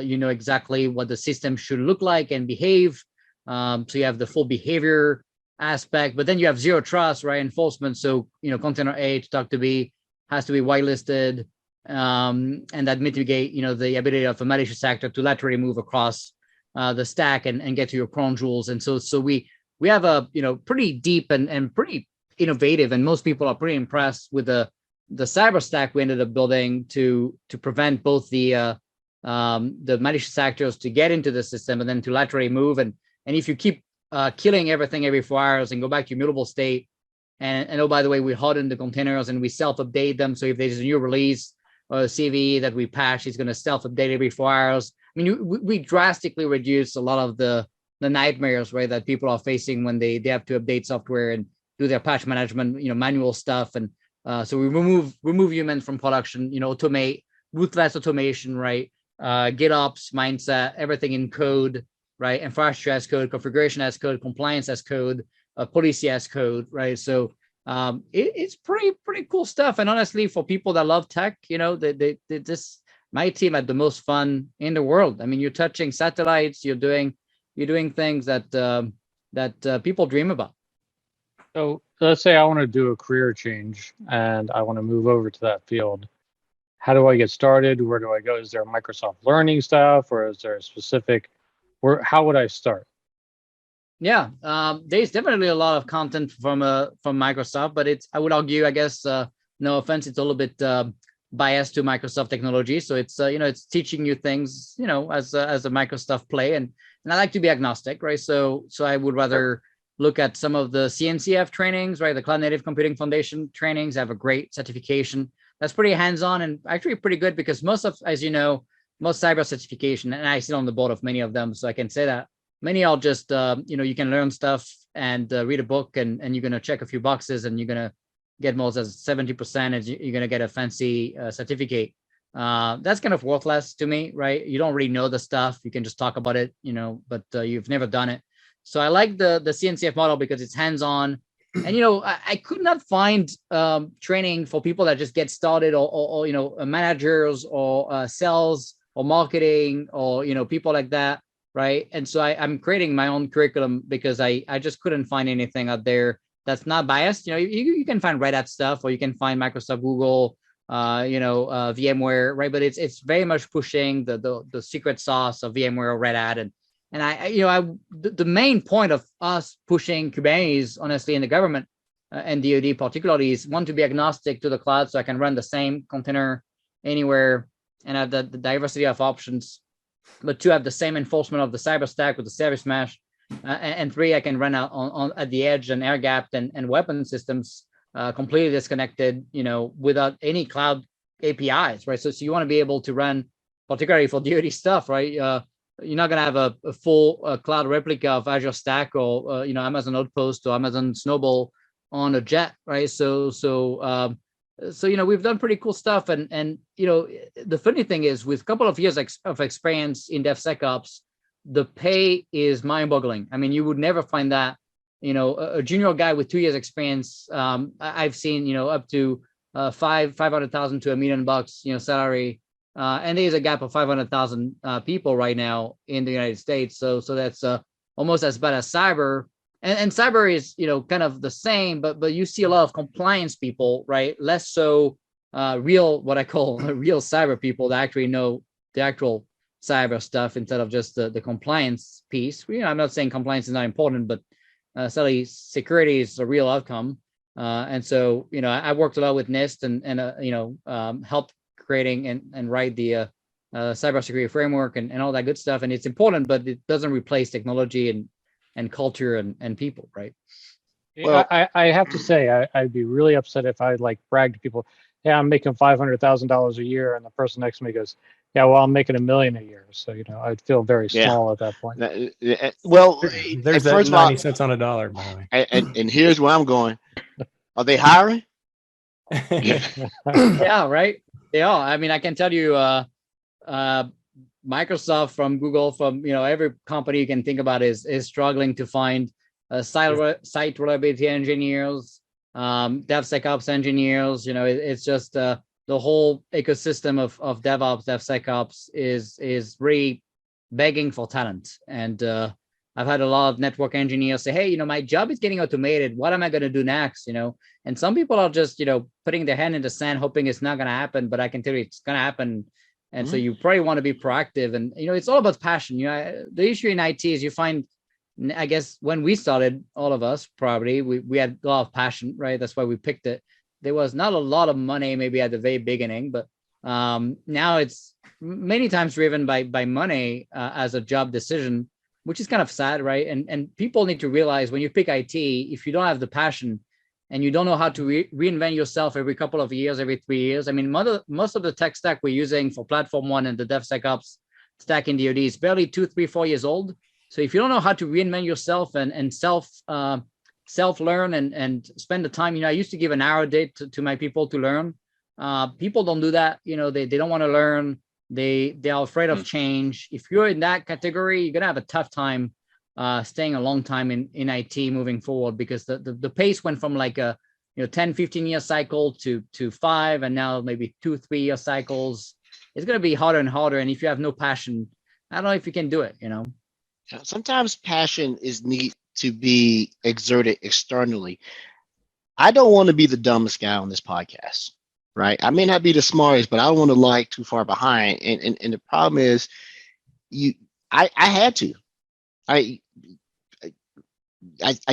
you know exactly what the system should look like and behave. So you have the full behavior aspect, but then you have zero trust, right? Enforcement. So container A to talk to B has to be whitelisted, and that mitigate the ability of a malicious actor to laterally move across the stack and get to your cron jewels. And so we have a pretty deep and pretty innovative, and most people are pretty impressed with the cyber stack we ended up building to prevent both the malicious actors to get into the system and then to laterally move. And if you keep killing everything every 4 hours and go back to immutable state, and oh, by the way, we harden the containers and we self-update them. So if there's a new release or a CVE that we patch, it's going to self-update every 4 hours. I mean, we drastically reduce a lot of the nightmares, right, that people are facing when they have to update software and do their patch management, manual stuff. And so we remove humans from production, automate, ruthless automation, right? GitOps mindset, everything in code, right? Infrastructure as code, configuration as code, compliance as code, policy as code, right? So it's pretty cool stuff. And honestly, for people that love tech, they just, my team had the most fun in the world. I mean, you're touching satellites, you're doing things that people dream about. So let's say I want to do a career change and I want to move over to that field. How do I get started? Where do I go? Is there Microsoft learning stuff, or is there a specific, how would I start? Yeah, there's definitely a lot of content from Microsoft, but I would argue, I guess, no offense, it's a little bit biased to Microsoft technology. So it's it's teaching you things, as a Microsoft play, and I like to be agnostic, right? So I would rather look at some of the CNCF trainings, right? The Cloud Native Computing Foundation trainings have a great certification that's pretty hands-on and actually pretty good, because most cyber certification, and I sit on the board of many of them, so I can say that many are just, you can learn stuff and read a book and you're going to check a few boxes and you're going to get more than 70% and you're going to get a fancy certificate. That's kind of worthless to me, right? You don't really know the stuff. You can just talk about it, but you've never done it. So I like the CNCF model because it's hands-on. And, I could not find training for people that just get started or managers or sales or marketing or, people like that. Right. And so I'm creating my own curriculum because I just couldn't find anything out there that's not biased. You can find Red Hat stuff, or you can find Microsoft, Google, VMware, right? But it's very much pushing the secret sauce of VMware or Red Hat. And the main point of us pushing Kubernetes, honestly, in the government and DoD particularly, is one, to be agnostic to the cloud, so I can run the same container anywhere and have the diversity of options. But two, have the same enforcement of the cyber stack with the service mesh, and three, I can run out on at the edge and air gapped and weapon systems completely disconnected, without any cloud APIs, right? So you want to be able to run, particularly for DoD stuff, right? You're not going to have a full cloud replica of Azure Stack or Amazon Outpost or Amazon Snowball on a jet, right? So we've done pretty cool stuff, and the funny thing is, with a couple of years of experience in DevSecOps, the pay is mind-boggling. I mean, you would never find that. A junior guy with 2 years experience, I've seen up to $500,000 to $1 million salary, and there's a gap of 500,000 people right now in the United States. So that's almost as bad as cyber. And cyber is, kind of the same, but you see a lot of compliance people, right? Less so what I call real cyber people that actually know the actual cyber stuff instead of just the compliance piece. I'm not saying compliance is not important, but certainly security is a real outcome. And so, I worked a lot with NIST and helped creating and write the cybersecurity framework and all that good stuff. And it's important, but it doesn't replace technology and culture and people, right? Well, I have to say, I'd be really upset if I brag to people, yeah, I'm making $500,000 a year, and the person next to me goes, yeah, well, I'm making $1 million a year. So, I'd feel very small at that point. Well, there's that first 90 cents on a dollar, by the way. And here's where I'm going. Are they hiring? Yeah, right. They are. I mean, I can tell you, Microsoft, from Google, from every company you can think about is struggling to find site reliability engineers, DevSecOps engineers. It's just the whole ecosystem of DevOps, DevSecOps is really begging for talent. And I've had a lot of network engineers say, hey, my job is getting automated. What am I going to do next? And some people are just, putting their hand in the sand, hoping it's not going to happen, but I can tell you it's going to happen. And so you probably want to be proactive. And, it's all about passion. The issue in IT is you find, I guess, when we started, all of us probably, we had a lot of passion, right? That's why we picked it. There was not a lot of money maybe at the very beginning, but now it's many times driven by money as a job decision, which is kind of sad, right? And people need to realize when you pick IT, if you don't have the passion and you don't know how to reinvent yourself every couple of years, every 3 years. I mean, most of the tech stack we're using for Platform One and the DevSecOps stack in DoD is barely 2, 3, 4 years old. So if you don't know how to reinvent yourself and self-learn and spend the time, I used to give an hour a day to my people to learn. People don't do that. They don't want to learn. They are afraid of change. If you're in that category, you're gonna have a tough time staying a long time in IT moving forward, because the pace went from like a 10, 15 year cycle to 5, and now maybe 2, 3 year cycles. It's gonna be harder and harder. And if you have no passion, I don't know if you can do it. Sometimes passion is need to be exerted externally. I don't want to be the dumbest guy on this podcast. Right. I may not be the smartest, but I don't want to lag too far behind. And the problem is I had to. I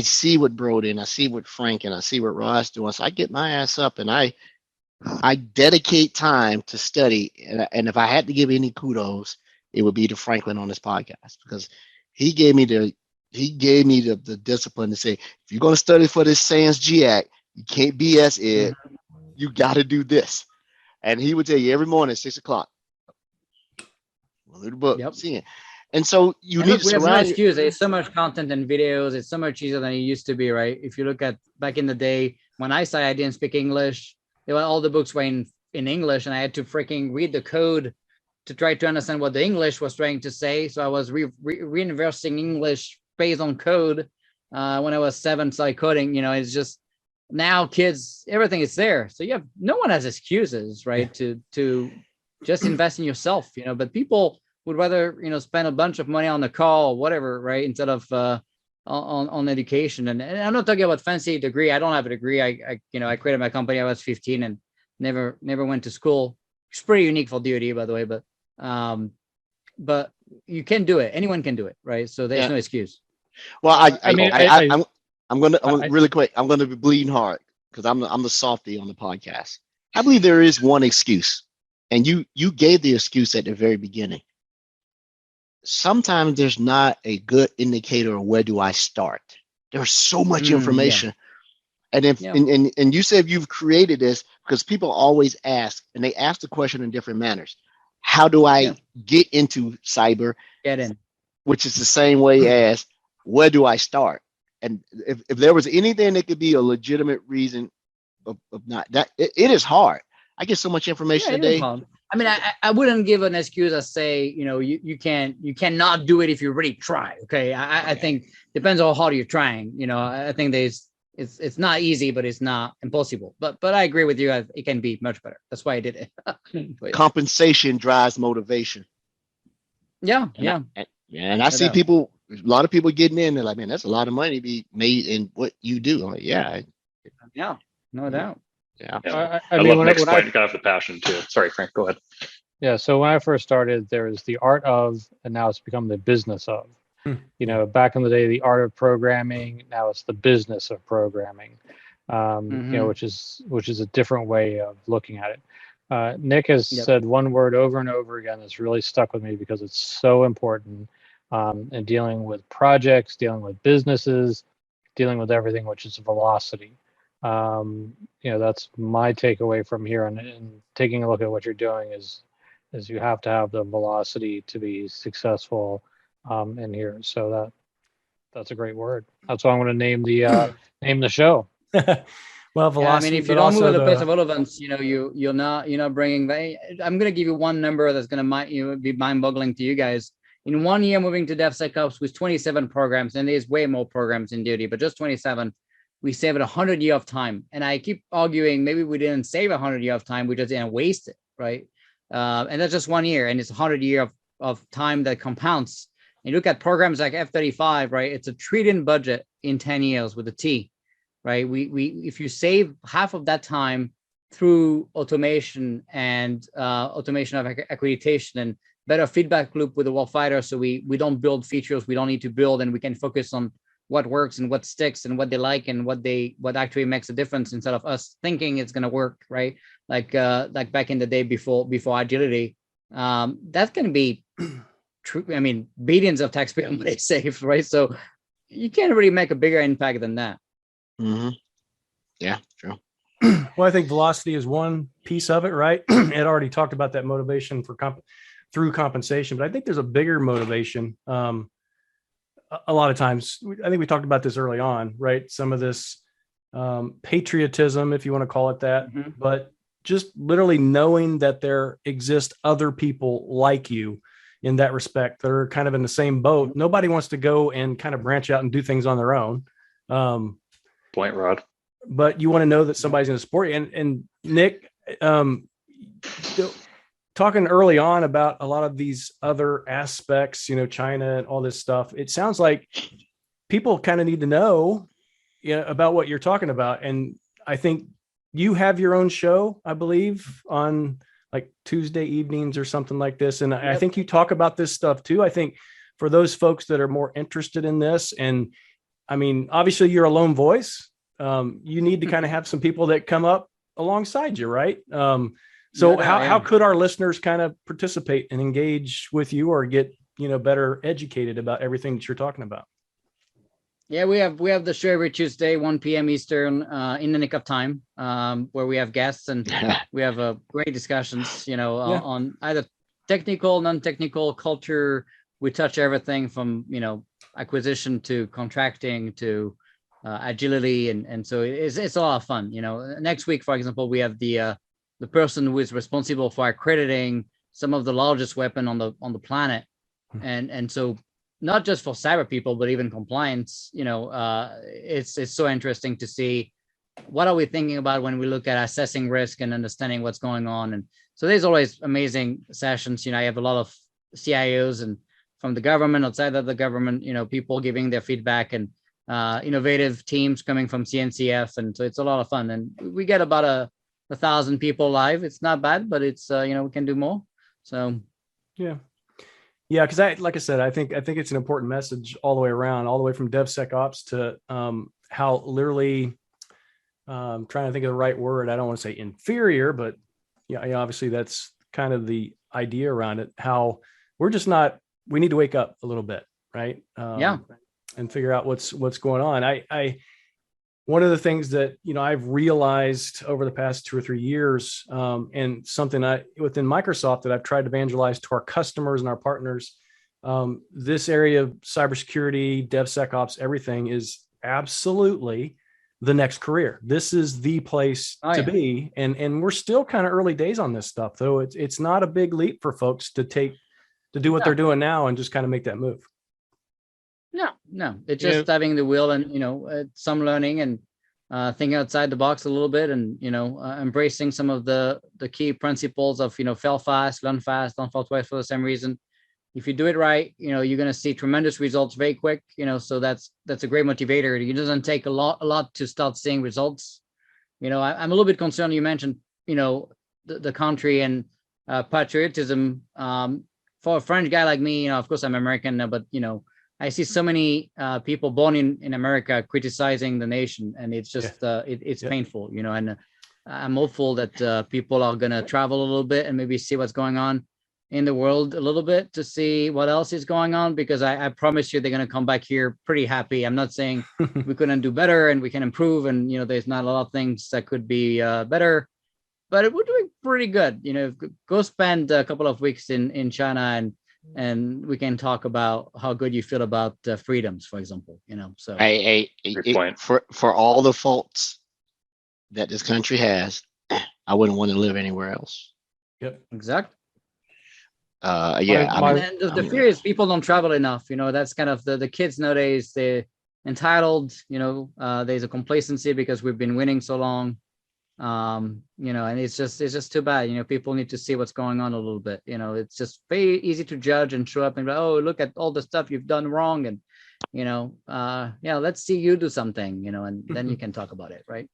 see what Broden, I see what Frank, and I see what Ross doing. So I get my ass up and I dedicate time to study. And if I had to give any kudos, it would be to Franklin on this podcast, because he gave me the discipline to say, if you're going to study for this SANS GAC, you can't BS it. You got to do this. And he would tell you every morning at 6 o'clock. Well, the book, see it. And so you need to surround. No excuse. There's so much content and videos. It's so much easier than it used to be, right? If you look at back in the day when I started, I didn't speak English. All the books were in English, and I had to freaking read the code to try to understand what the English was trying to say. So I was reinversing English based on code when I was 7, started coding. It's just, now kids, everything is there. So no one has excuses, right? To just invest in yourself, but people would rather, spend a bunch of money on the call or whatever, right? Instead of on education. And I'm not talking about fancy degree. I don't have a degree. I created my company. I was 15 and never went to school. It's pretty unique for DoD, by the way, but you can do it. Anyone can do it, right? So there's no excuse. Well, I'm going to really quick. I'm going to be bleeding hard because I'm the softy on the podcast. I believe there is one excuse, and you gave the excuse at the very beginning. Sometimes there's not a good indicator of where do I start. There's so much information, and if and you said you've created this because people always ask, and they ask the question in different manners. How do I get into cyber? Get in, which is the same way as where do I start? And if there was anything that could be a legitimate reason of not that, it is hard. I get so much information today. I mean, I wouldn't give an excuse as say, you cannot do it if you really try. Okay. I think depends on how hard you're trying. I think it's not easy, but it's not impossible. But I agree with you. It can be much better. That's why I did it. Compensation drives motivation. Yeah. And I see people, a lot of people getting in. They're like, man, that's a lot of money to be made in what you do. I'm like, yeah, no doubt. Yeah. I mean, love Nick's point. You gotta have the passion too. Sorry, Frank, go ahead. Yeah. So when I first started, there was the art of, and now it's become the business of. Back in the day, the art of programming. Now it's the business of programming. Which is a different way of looking at it. Nick has said one word over and over again that's really stuck with me because it's so important. And dealing with projects, dealing with businesses, dealing with everything, which is velocity. That's my takeaway from here. And taking a look at what you're doing is you have to have the velocity to be successful in here. So that's a great word. That's why I'm going to name the show. Well, Yeah, I velocity, mean, if you but don't move also at the pace the of relevance, you're not bringing. I'm going to give you one number that's going to be mind-boggling to you guys. In 1 year, moving to DevSecOps with 27 programs, and there's way more programs in duty, but just 27, we saved 100 years of time. And I keep arguing maybe we didn't save 100 years of time, we just didn't waste it, right? And that's just 1 year, and it's 100 years of time that compounds. And you look at programs like F-35, right? It's a trillion budget in 10 years with a T. Right. We if you save half of that time through automation and automation of accreditation and better feedback loop with the warfighter, so we don't build features we don't need to build, and we can focus on what works and what sticks and what they like and what actually makes a difference instead of us thinking it's going to work, right? Like back in the day before agility. That's going to be true. I mean, billions of taxpayer money saved, right? So you can't really make a bigger impact than that. Mm-hmm. Yeah, true. well, I think velocity is one piece of it, right? Ed already talked about that motivation for through compensation, but I think there's a bigger motivation. A lot of times, I think we talked about this early on, right? Some of this patriotism, if you want to call it that, but just literally knowing that there exist other people like you in that respect that are kind of in the same boat. Nobody wants to go and kind of branch out and do things on their own. Point, Rod. But you want to know that somebody's going to support you. And Nick, talking early on about a lot of these other aspects, China and all this stuff, it sounds like people kind of need to know about what you're talking about. And I think you have your own show, I believe, on like Tuesday evenings or something like this. And I think you talk about this stuff too. I think for those folks that are more interested in this, and I mean, obviously you're a lone voice. You need to kind of have some people that come up alongside you, right? So how could our listeners kind of participate and engage with you or get, better educated about everything that you're talking about? Yeah, we have the show every Tuesday, 1 p.m. Eastern, in the nick of time, where we have guests and we have great discussions, on either technical, non-technical, culture. We touch everything from, acquisition to contracting to agility, and so it's a lot of fun. Next week, for example, we have the person who is responsible for accrediting some of the largest weapon on the planet, and so not just for cyber people, but even compliance. It's so interesting to see what are we thinking about when we look at assessing risk and understanding what's going on. And so there's always amazing sessions. I have a lot of CIOs and from the government, outside of the government, people giving their feedback and innovative teams coming from CNCF. And so it's a lot of fun. And we get about 1,000 people live. It's not bad, but it's, we can do more. So, yeah. Yeah. Cause like I said, I think it's an important message all the way around, all the way from DevSecOps to how literally trying to think of the right word. I don't want to say inferior, but obviously that's kind of the idea around it. How we're just not, we need to wake up a little bit, right? And figure out what's going on. I one of the things that I've realized over the past 2 or 3 years, and something within Microsoft that I've tried to evangelize to our customers and our partners, this area of cybersecurity, DevSecOps, everything is absolutely the next career. This is the place to be, and we're still kind of early days on this stuff, though. It's not a big leap for folks to do what they're doing now and just kind of make that move. No, it's just having the will and, some learning and thinking outside the box a little bit and, embracing some of the key principles of, fail fast, don't fall twice for the same reason. If you do it right, you're going to see tremendous results very quick, so that's a great motivator. It doesn't take a lot to start seeing results. I'm a little bit concerned. You mentioned, the country and patriotism. For a French guy like me, of course I'm American now, but, I see so many people born in America criticizing the nation, and it's just it's painful, and I'm hopeful that people are going to travel a little bit and maybe see what's going on in the world a little bit to see what else is going on, because I promise you they're going to come back here pretty happy. I'm not saying we couldn't do better and we can improve, and there's not a lot of things that could be better, but we're doing pretty good. Go spend a couple of weeks in China and we can talk about how good you feel about freedoms, for example. So Great point. For all the faults that this country has, I wouldn't want to live anywhere else. Yep. Exactly. Yeah, My- And the fear is people don't travel enough. That's kind of the kids nowadays. They're entitled. There's a complacency because we've been winning so long. And it's just too bad. People need to see what's going on a little bit. It's just very easy to judge and show up and be, oh, look at all the stuff you've done wrong, and let's see you do something. And then you can talk about it, right?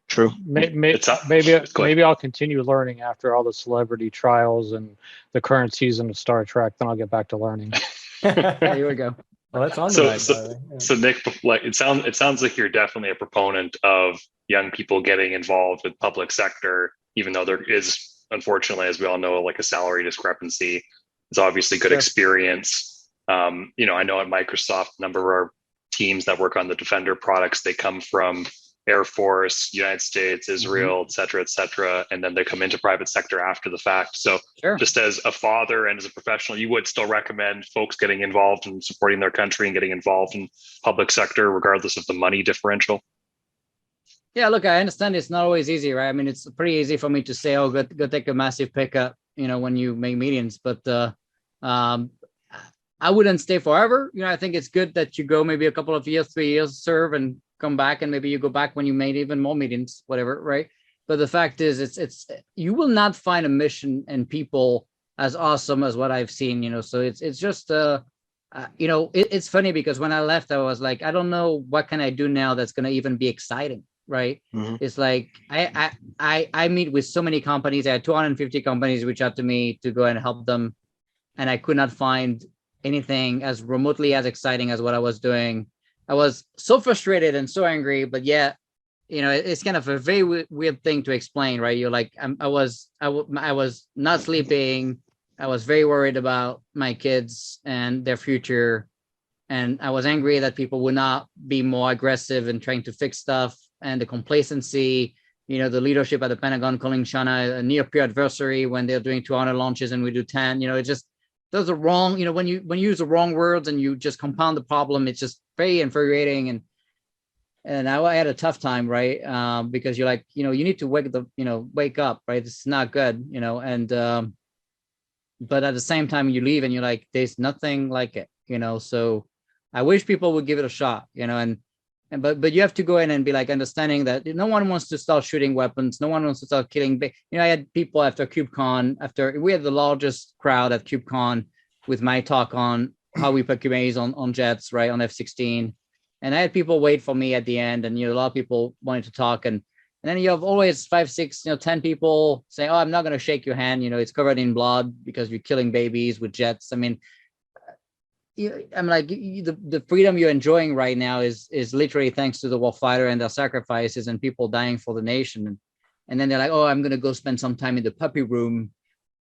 true. Maybe I'll continue learning after all the celebrity trials and the current season of Star Trek. Then I'll get back to learning. Here we go. Well, that's on So, tonight, so, by the way. Yeah. so Nick, like it sounds like you're definitely a proponent of young people getting involved with public sector, even though there is, unfortunately, as we all know, like a salary discrepancy. It's obviously good Sure. experience. I know at Microsoft, a number of our teams that work on the Defender products, they come from Air Force, United States, Israel, et cetera, and then they come into private sector after the fact. So Sure. just as a father and as a professional, you would still recommend folks getting involved in supporting their country and getting involved in public sector, regardless of the money differential? Yeah, look, I understand it's not always easy, right? I mean, it's pretty easy for me to say, oh, go take a massive pay cut, when you make millions, but I wouldn't stay forever. I think it's good that you go maybe a couple of years, 3 years, serve and come back, and maybe you go back when you made even more meetings, whatever, right? But the fact is, it's you will not find a mission and people as awesome as what I've seen, so it's just it's funny because when I left, I was like, I don't know what can I do now that's going to even be exciting, right? Mm-hmm. It's like I meet with so many companies. I had 250 companies reach out to me to go and help them, and I could not find anything as remotely as exciting as what I was doing. I was so frustrated and so angry, but yeah, it's kind of a very weird thing to explain, right? You're like, I was not sleeping. I was very worried about my kids and their future. And I was angry that people would not be more aggressive in trying to fix stuff, and the complacency, the leadership at the Pentagon calling China a near peer adversary when they're doing 200 launches and we do 10, it just, those are wrong. When you use the wrong words and you just compound the problem, it's just very infuriating. And I had a tough time, right? Because you're like, you need to wake up, right? It's not good, and but at the same time you leave and you're like, there's nothing like it, so I wish people would give it a shot, but you have to go in and be like understanding that no one wants to start shooting weapons. No one wants to start killing. I had people after KubeCon, after we had the largest crowd at KubeCon with my talk on how we put Kubernetes on jets, right, on F-16. And I had people wait for me at the end, and a lot of people wanted to talk, and then you have always 5, 6, 10 people saying, "Oh, I'm not going to shake your hand. It's covered in blood because you're killing babies with jets." I mean, I'm like, the freedom you're enjoying right now is literally thanks to the warfighter and their sacrifices and people dying for the nation. And then they're like, "Oh, I'm going to go spend some time in the puppy room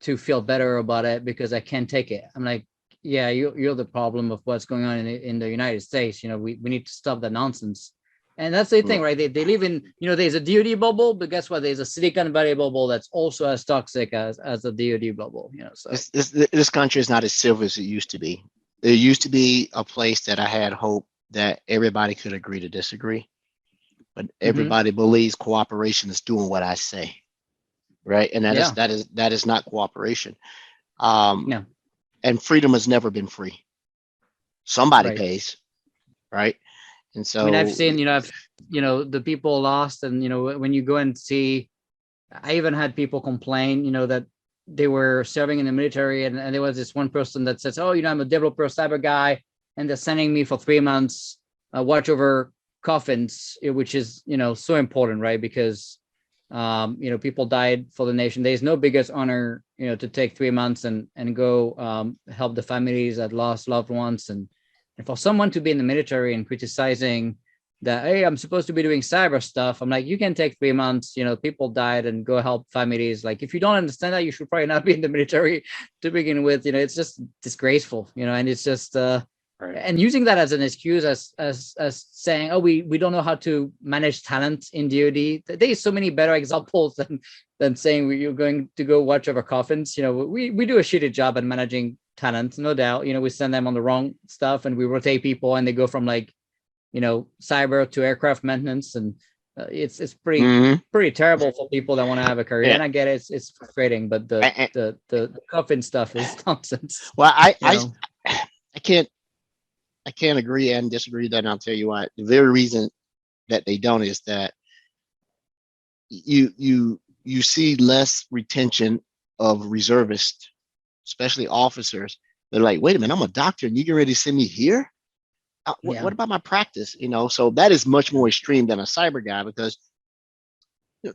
to feel better about it because I can't take it." I'm like, yeah, you're the problem of what's going on in the United States. We need to stop that nonsense. And that's the thing, right? They live in, there's a DoD bubble, but guess what? There's a Silicon Valley bubble that's also as toxic as a DoD bubble. So this country is not as silver as it used to be. There used to be a place that I had hope that everybody could agree to disagree, but everybody believes cooperation is doing what I say, right? And that is not cooperation. No. And freedom has never been free. Somebody pays, right? And so, I mean, I've seen, the people lost, and when you go and see, I even had people complain, that they were serving in the military, and there was this one person that says, "Oh, I'm a developer, cyber guy, and they're sending me for 3 months, watch over coffins," which is, so important, right? Because people died for the nation. There's no biggest honor, to take 3 months and go help the families that lost loved ones. And for someone to be in the military and criticizing that, hey, I'm supposed to be doing cyber stuff, I'm like, you can take 3 months, people died, and go help families. Like, if you don't understand that, you should probably not be in the military to begin with. It's just disgraceful, and it's just right. And using that as an excuse, as saying, oh, we don't know how to manage talent in DoD. There's so many better examples than saying you're going to go watch over coffins. We do a shitty job at managing talent, no doubt. We send them on the wrong stuff, and we rotate people, and they go from cyber to aircraft maintenance, and it's pretty Mhm. pretty terrible for people that want to have a career. Yeah. And I get it, it's frustrating, but the coffin stuff is nonsense. Well, You know? I can't agree and disagree with that, and I'll tell you why. The very reason that they don't is that you see less retention of reservists, especially officers. They're like, wait a minute, I'm a doctor and you get ready to send me here? Yeah. What about my practice? So that is much more extreme than a cyber guy, because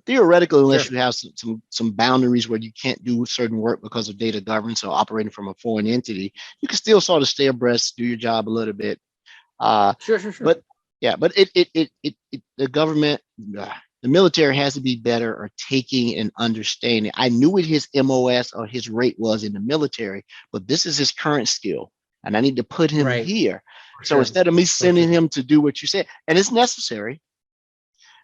theoretically, unless Sure. you have some boundaries where you can't do certain work because of data governance or operating from a foreign entity, you can still sort of stay abreast, do your job a little bit. Sure. But yeah, but the government, the military has to be better at taking and understanding. I knew what his MOS or his rate was in the military, but this is his current skill, and I need to put him Right. here. For So sure. instead of me sending sure. him to do what you said, and it's necessary,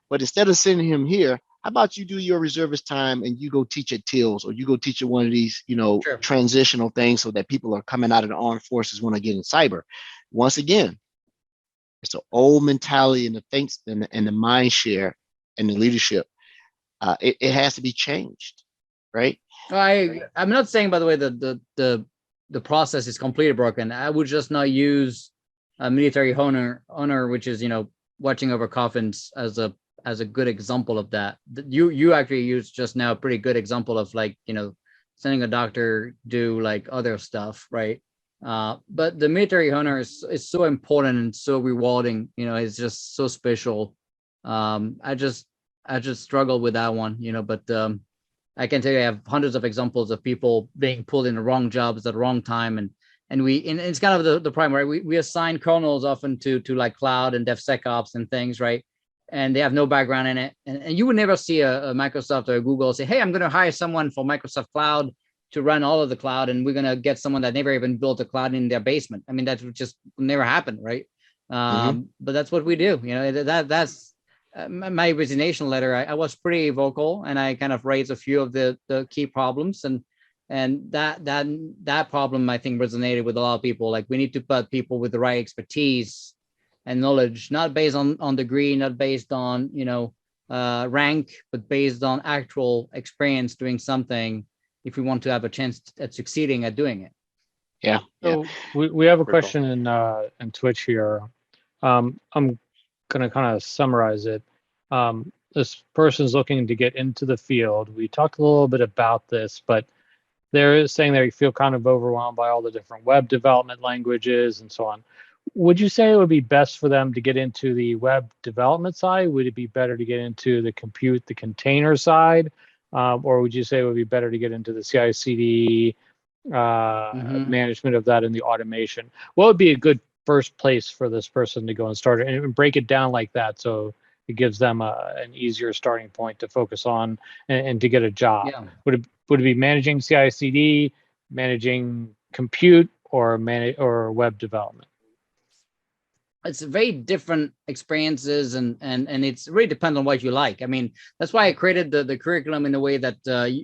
but instead of sending him here, how about you do your reservist time and you go teach at TILs, or you go teach at one of these, Sure. transitional things, so that people are coming out of the armed forces want to get in cyber. Once again, it's an old mentality and the thinks and the mind share and the leadership. It has to be changed, right? I'm not saying, by the way, that the process is completely broken. I would just not use a military honor, which is watching over coffins, as a good example of that. You actually used just now a pretty good example of, like, sending a doctor do like other stuff, right? But the military honor is so important and so rewarding. It's just so special. I just struggle with that one, but I can tell you I have hundreds of examples of people being pulled in the wrong jobs at the wrong time, and it's kind of the problem, right? We assign colonels often to like cloud and DevSecOps and things, right? And they have no background in it, and you would never see a Microsoft or a Google say, hey, I'm going to hire someone for Microsoft Cloud to run all of the cloud, and we're going to get someone that never even built a cloud in their basement. I mean, that would just never happen, right? But that's what we do. That's my resignation letter. I was pretty vocal, and I kind of raised a few of the key problems, and that problem, I think, resonated with a lot of people. Like, we need to put people with the right expertise and knowledge, not based on degree, not based on rank, but based on actual experience doing something, if we want to have a chance at succeeding at doing it. Yeah. So we have a Very question in Twitch here. I'm going to kind of summarize it. This person's looking to get into the field. We talked a little bit about this, but they're saying they feel kind of overwhelmed by all the different web development languages and so on. Would you say it would be best for them to get into the web development side? Would it be better to get into the the container side? Or would you say it would be better to get into the CI/CD management of that and the automation? What would be a good first place for this person to go and start it, and break it down like that, so it gives them an easier starting point to focus on and to get a job? Yeah. Would it be managing CI/CD, managing compute, or web development? It's very different experiences, and it's really depends on what you like. I mean, that's why I created the curriculum in a way that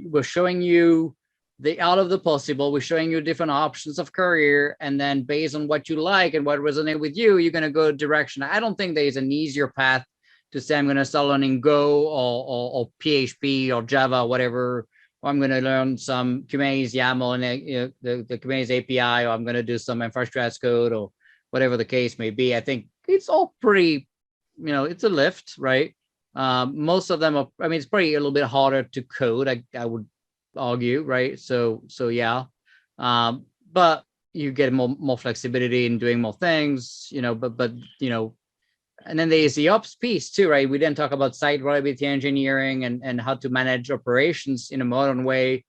we're showing you the art of the possible. We're showing you different options of career, and then based on what you like and what resonates with you, you're going to go a direction. I don't think there's an easier path to say, I'm going to start learning Go or PHP or Java, or whatever, or I'm going to learn some Kubernetes YAML and the Kubernetes API, or I'm going to do some infrastructure as code, or whatever the case may be. I think it's all pretty, it's a lift, right? Most of them are, I mean, it's probably a little bit harder to code, I would argue, right? So yeah. But you get more flexibility in doing more things, but and then there's the ops piece too, right? We didn't talk about site reliability engineering and how to manage operations in a modern way,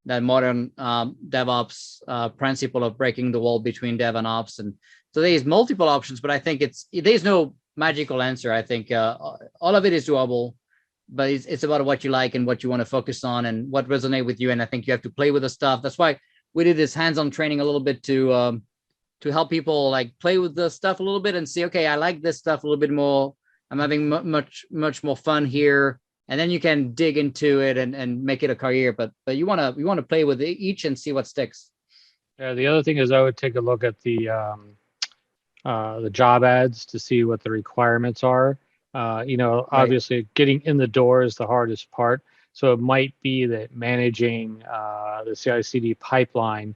that modern DevOps principle of breaking the wall between dev and ops. And so there's multiple options, but I think there's no magical answer. I think all of it is doable, but it's about what you like and what you want to focus on and what resonates with you. And I think you have to play with the stuff. That's why we did this hands-on training a little bit to help people like play with the stuff a little bit and see, okay, I like this stuff a little bit more. I'm having much more fun here. And then you can dig into it and make it a career. But you want to play with each and see what sticks. Yeah. The other thing is I would take a look at the the job ads to see what the requirements are. Obviously getting in the door is the hardest part. So it might be that managing the CI/CD pipeline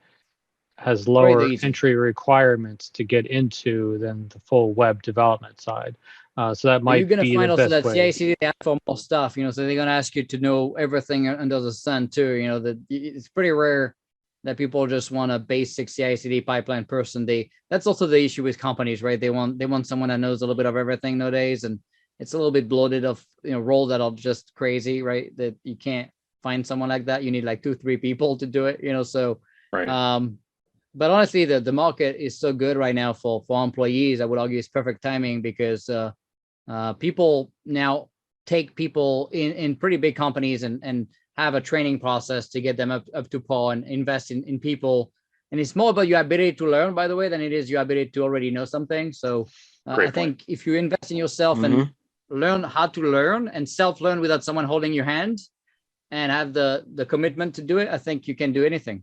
has lower entry requirements to get into than the full web development side. So that might be the best way. You're going to find also that CI/CD they ask for more stuff, so they're going to ask you to know everything under the sun too. That it's pretty rare that people just want a basic CI/CD pipeline person. That's also the issue with companies, right? They want someone that knows a little bit of everything nowadays, and it's a little bit bloated of roles that are just crazy, right? That you can't find someone like that. You need like 2-3 people to do it, so right. But honestly, the market is so good right now for employees. I would argue it's perfect timing because people now take people in pretty big companies and have a training process to get them up to par and invest in people. And it's more about your ability to learn, by the way, than it is your ability to already know something. So I think if you invest in yourself and learn how to learn and self-learn without someone holding your hand and have the commitment to do it, I think you can do anything.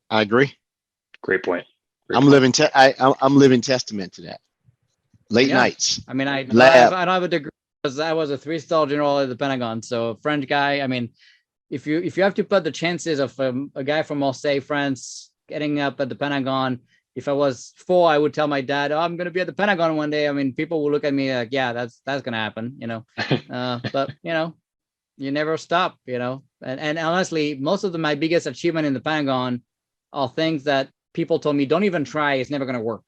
I agree. Great point. I'm living testament to that. Late nights. I mean, I don't have a degree because I was a 3-star general at the Pentagon. So a French guy. I mean, if you have to put the chances of a guy from Marseille, France, getting up at the Pentagon, if I was 4, I would tell my dad, "Oh, I'm going to be at the Pentagon one day." I mean, people will look at me like, "Yeah, that's going to happen," But you never stop, And honestly, most of my biggest achievement in the Pentagon are things that people told me, "Don't even try. It's never going to work."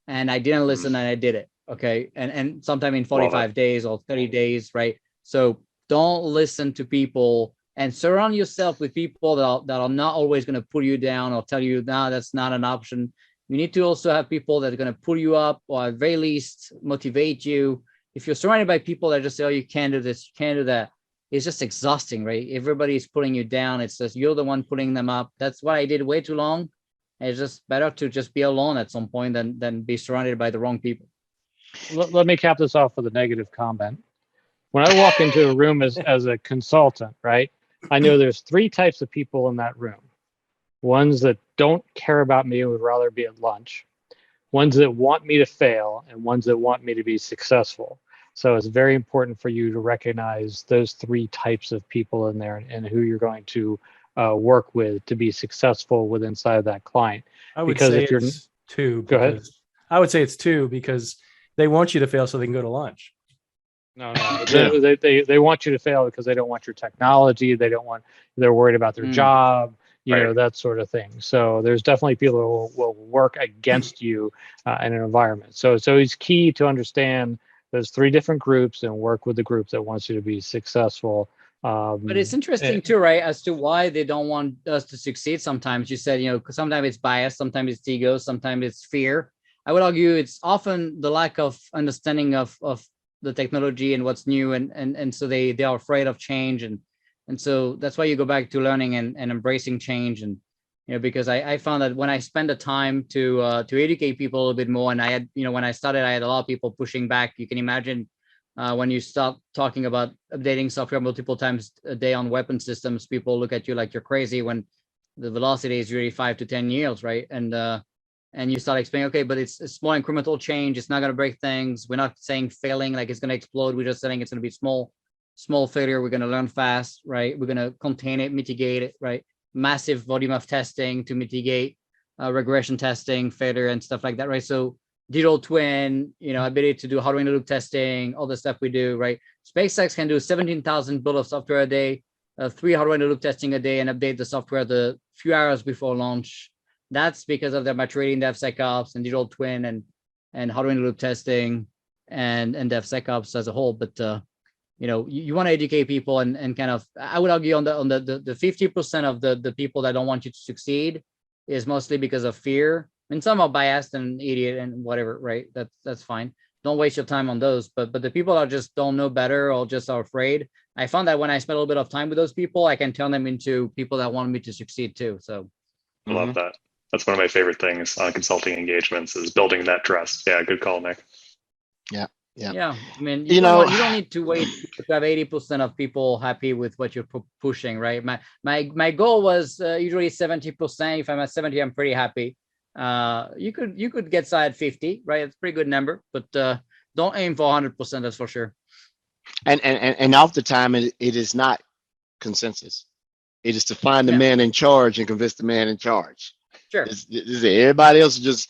And I didn't listen and I did it. Okay. And sometime in 45 days or 30 days. Right. So don't listen to people and surround yourself with people that are not always going to pull you down or tell you, "No, that's not an option." You need to also have people that are going to pull you up or at very least motivate you. If you're surrounded by people that just say, "Oh, you can't do this, you can't do that," it's just exhausting, right? Everybody's pulling you down. It's just you're the one pulling them up. That's what I did way too long. It's just better to just be alone at some point than be surrounded by the wrong people. Let me cap this off with a negative comment. When I walk into a room as a consultant, right, I know there's 3 types of people in that room. Ones that don't care about me and would rather be at lunch. Ones that want me to fail, and ones that want me to be successful. So it's very important for you to recognize those 3 types of people in there and who you're going to work with to be successful with inside of that client. I would say it's 2. Go ahead. I would say it's 2 because they want you to fail so they can go to lunch. No. They want you to fail because they don't want your technology. They're worried about their job, that sort of thing. So there's definitely people who will work against you in an environment. So it's always key to understand those 3 different groups and work with the group that wants you to be successful. But it's interesting too, right? As to why they don't want us to succeed. Sometimes you said, sometimes it's bias, sometimes it's ego, sometimes it's fear. I would argue it's often the lack of understanding of the technology and what's new, and so they are afraid of change, and so that's why you go back to learning and embracing change, and because I found that when I spend the time to educate people a little bit more, and I had when I started, I had a lot of people pushing back. You can imagine. When you start talking about updating software multiple times a day on weapon systems, people look at you like you're crazy when the velocity is really 5 to 10 years, right? And you start explaining, okay, but it's a small incremental change. It's not going to break things. We're not saying failing like it's going to explode. We're just saying it's going to be small failure. We're going to learn fast, right? We're going to contain it, mitigate it, right? Massive volume of testing to mitigate regression testing, failure, and stuff like that, right? So digital twin, ability to do hardware in the loop testing, all the stuff we do, right? SpaceX can do 17,000 build of software a day, 3 hardware in the loop testing a day, and update the software the few hours before launch. That's because of their maturity in DevSecOps and digital twin and hardware in the loop testing and DevSecOps as a whole. But you want to educate people and kind of, I would argue on the 50% of the people that don't want you to succeed is mostly because of fear. And some are biased and idiot and whatever, right? That's fine. Don't waste your time on those. But the people that just don't know better or just are afraid, I found that when I spend a little bit of time with those people, I can turn them into people that want me to succeed too. So I love that. That's one of my favorite things on consulting engagements is building that trust. Yeah, good call, Nick. Yeah. I mean, you don't need to wait to have 80% of people happy with what you're pushing, right? My goal was usually 70%. If I'm at 70, I'm pretty happy. you could get side 50, right? It's a pretty good number, but don't aim for 100%. That's for sure. And off the time, it is not consensus. It is to find the man in charge and convince the man in charge. Sure. Everybody else is just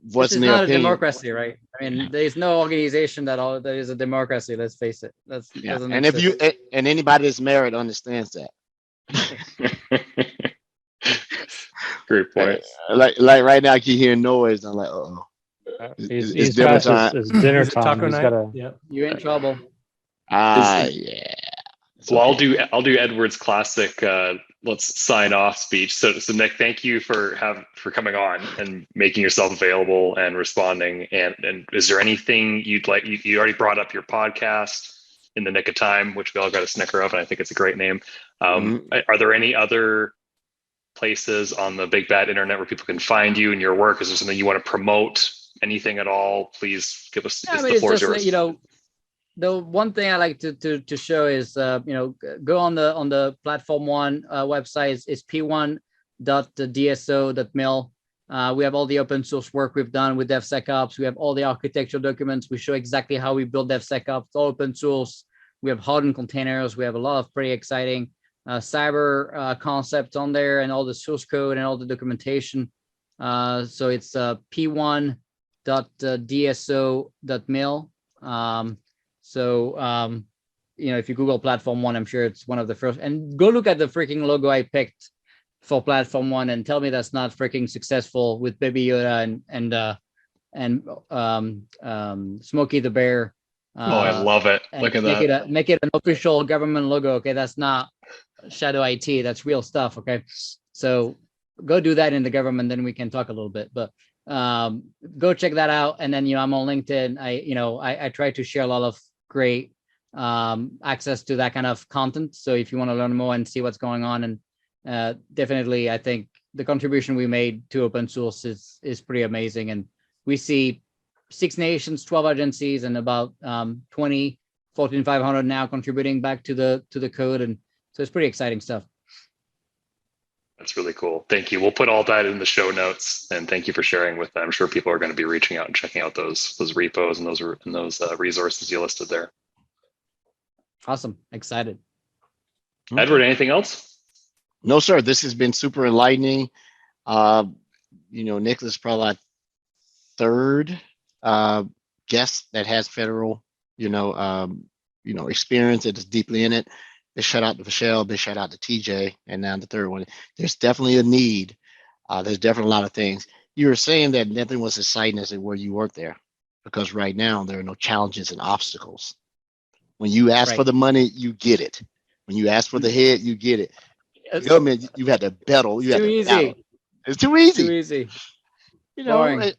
voicing their opinion. This is not a democracy, right? I mean, there is no organization that is a democracy. Let's face it. Doesn't and exist. if you and anybody that's married understands that. Great point. Like right now, I keep hearing noise. I'm like, oh, He's dinner time. It's dinner Is it time. taco He's night? gotta. Yeah. You're in trouble. yeah. It's Well, okay. I'll do Edward's classic let's sign off speech. So Nick, thank you for coming on and making yourself available and responding. And is there anything you'd like? You already brought up your podcast, In the Nick of Time, which we all got a snicker of, and I think it's a great name. Are there any other places on the big bad internet where people can find you and your work? Is there something you want to promote? Anything at all? Please give us. Yeah, I mean, the it's floor is just yours. The one thing I like to show is go on the Platform One website. It's p1.dso.mil. We have all the open source work we've done with DevSecOps. We have all the architectural documents. We show exactly how we build DevSecOps. It's all open source. We have hardened containers. We have a lot of pretty exciting cyber concepts on there, and all the source code and all the documentation. So it's p1.dso.mil. If you Google Platform One, I'm sure it's one of the first. And go look at the freaking logo I picked for Platform One and tell me that's not freaking successful with Baby Yoda and Smokey the Bear. I love it. Look at that. Make it an official government logo. Okay, that's not Shadow IT. That's real stuff. Okay, so go do that in the government, then we can talk a little bit. But go check that out. And then I'm on LinkedIn. I try to share a lot of great access to that kind of content. So if you want to learn more and see what's going on, and definitely, I think the contribution we made to open source is pretty amazing. And we see 6 nations, 12 agencies, and about 20 Fortune 500 now contributing back to the code. And so it's pretty exciting stuff. That's really cool. Thank you. We'll put all that in the show notes, and thank you for sharing with them. I'm sure people are going to be reaching out and checking out those repos and those resources you listed there. Awesome. Excited. Edward, anything else? No, sir. This has been super enlightening. Nicholas is probably our third guest that has federal, experience that is deeply in it. Big shout out to Michelle, big shout out to TJ, and now the third one. There's definitely a need. There's definitely a lot of things. You were saying that nothing was exciting as where you work there, because right now there are no challenges and obstacles. When you ask for the money, you get it. When you ask for the head, you get it. The government, you had to battle. You had to battle. It's too easy. Too easy. And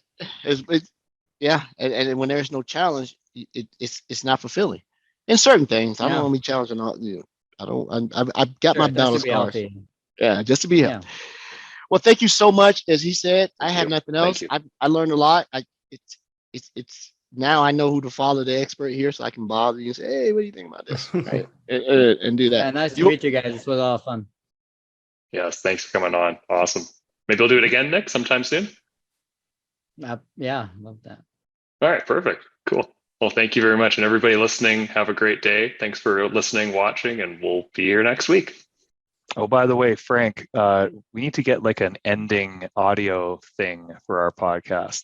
when there's no challenge, it's not fulfilling. In certain things, I don't want to be challenging all. I've got my battle scars. Yeah, just to be healthy. Yeah. Well, thank you so much. As he said, I have nothing else. I learned a lot. It's now I know who to follow, the expert here, so I can bother you and say, hey, what do you think about this? Right? and do that. Yeah, nice to meet you guys. This was a lot of fun. Yes, thanks for coming on. Awesome. Maybe we'll do it again, Nick, sometime soon. Yeah, love that. All right, perfect. Cool. Well, thank you very much. And everybody listening, have a great day. Thanks for listening, watching, and we'll be here next week. Oh, by the way, Frank, we need to get like an ending audio thing for our podcast.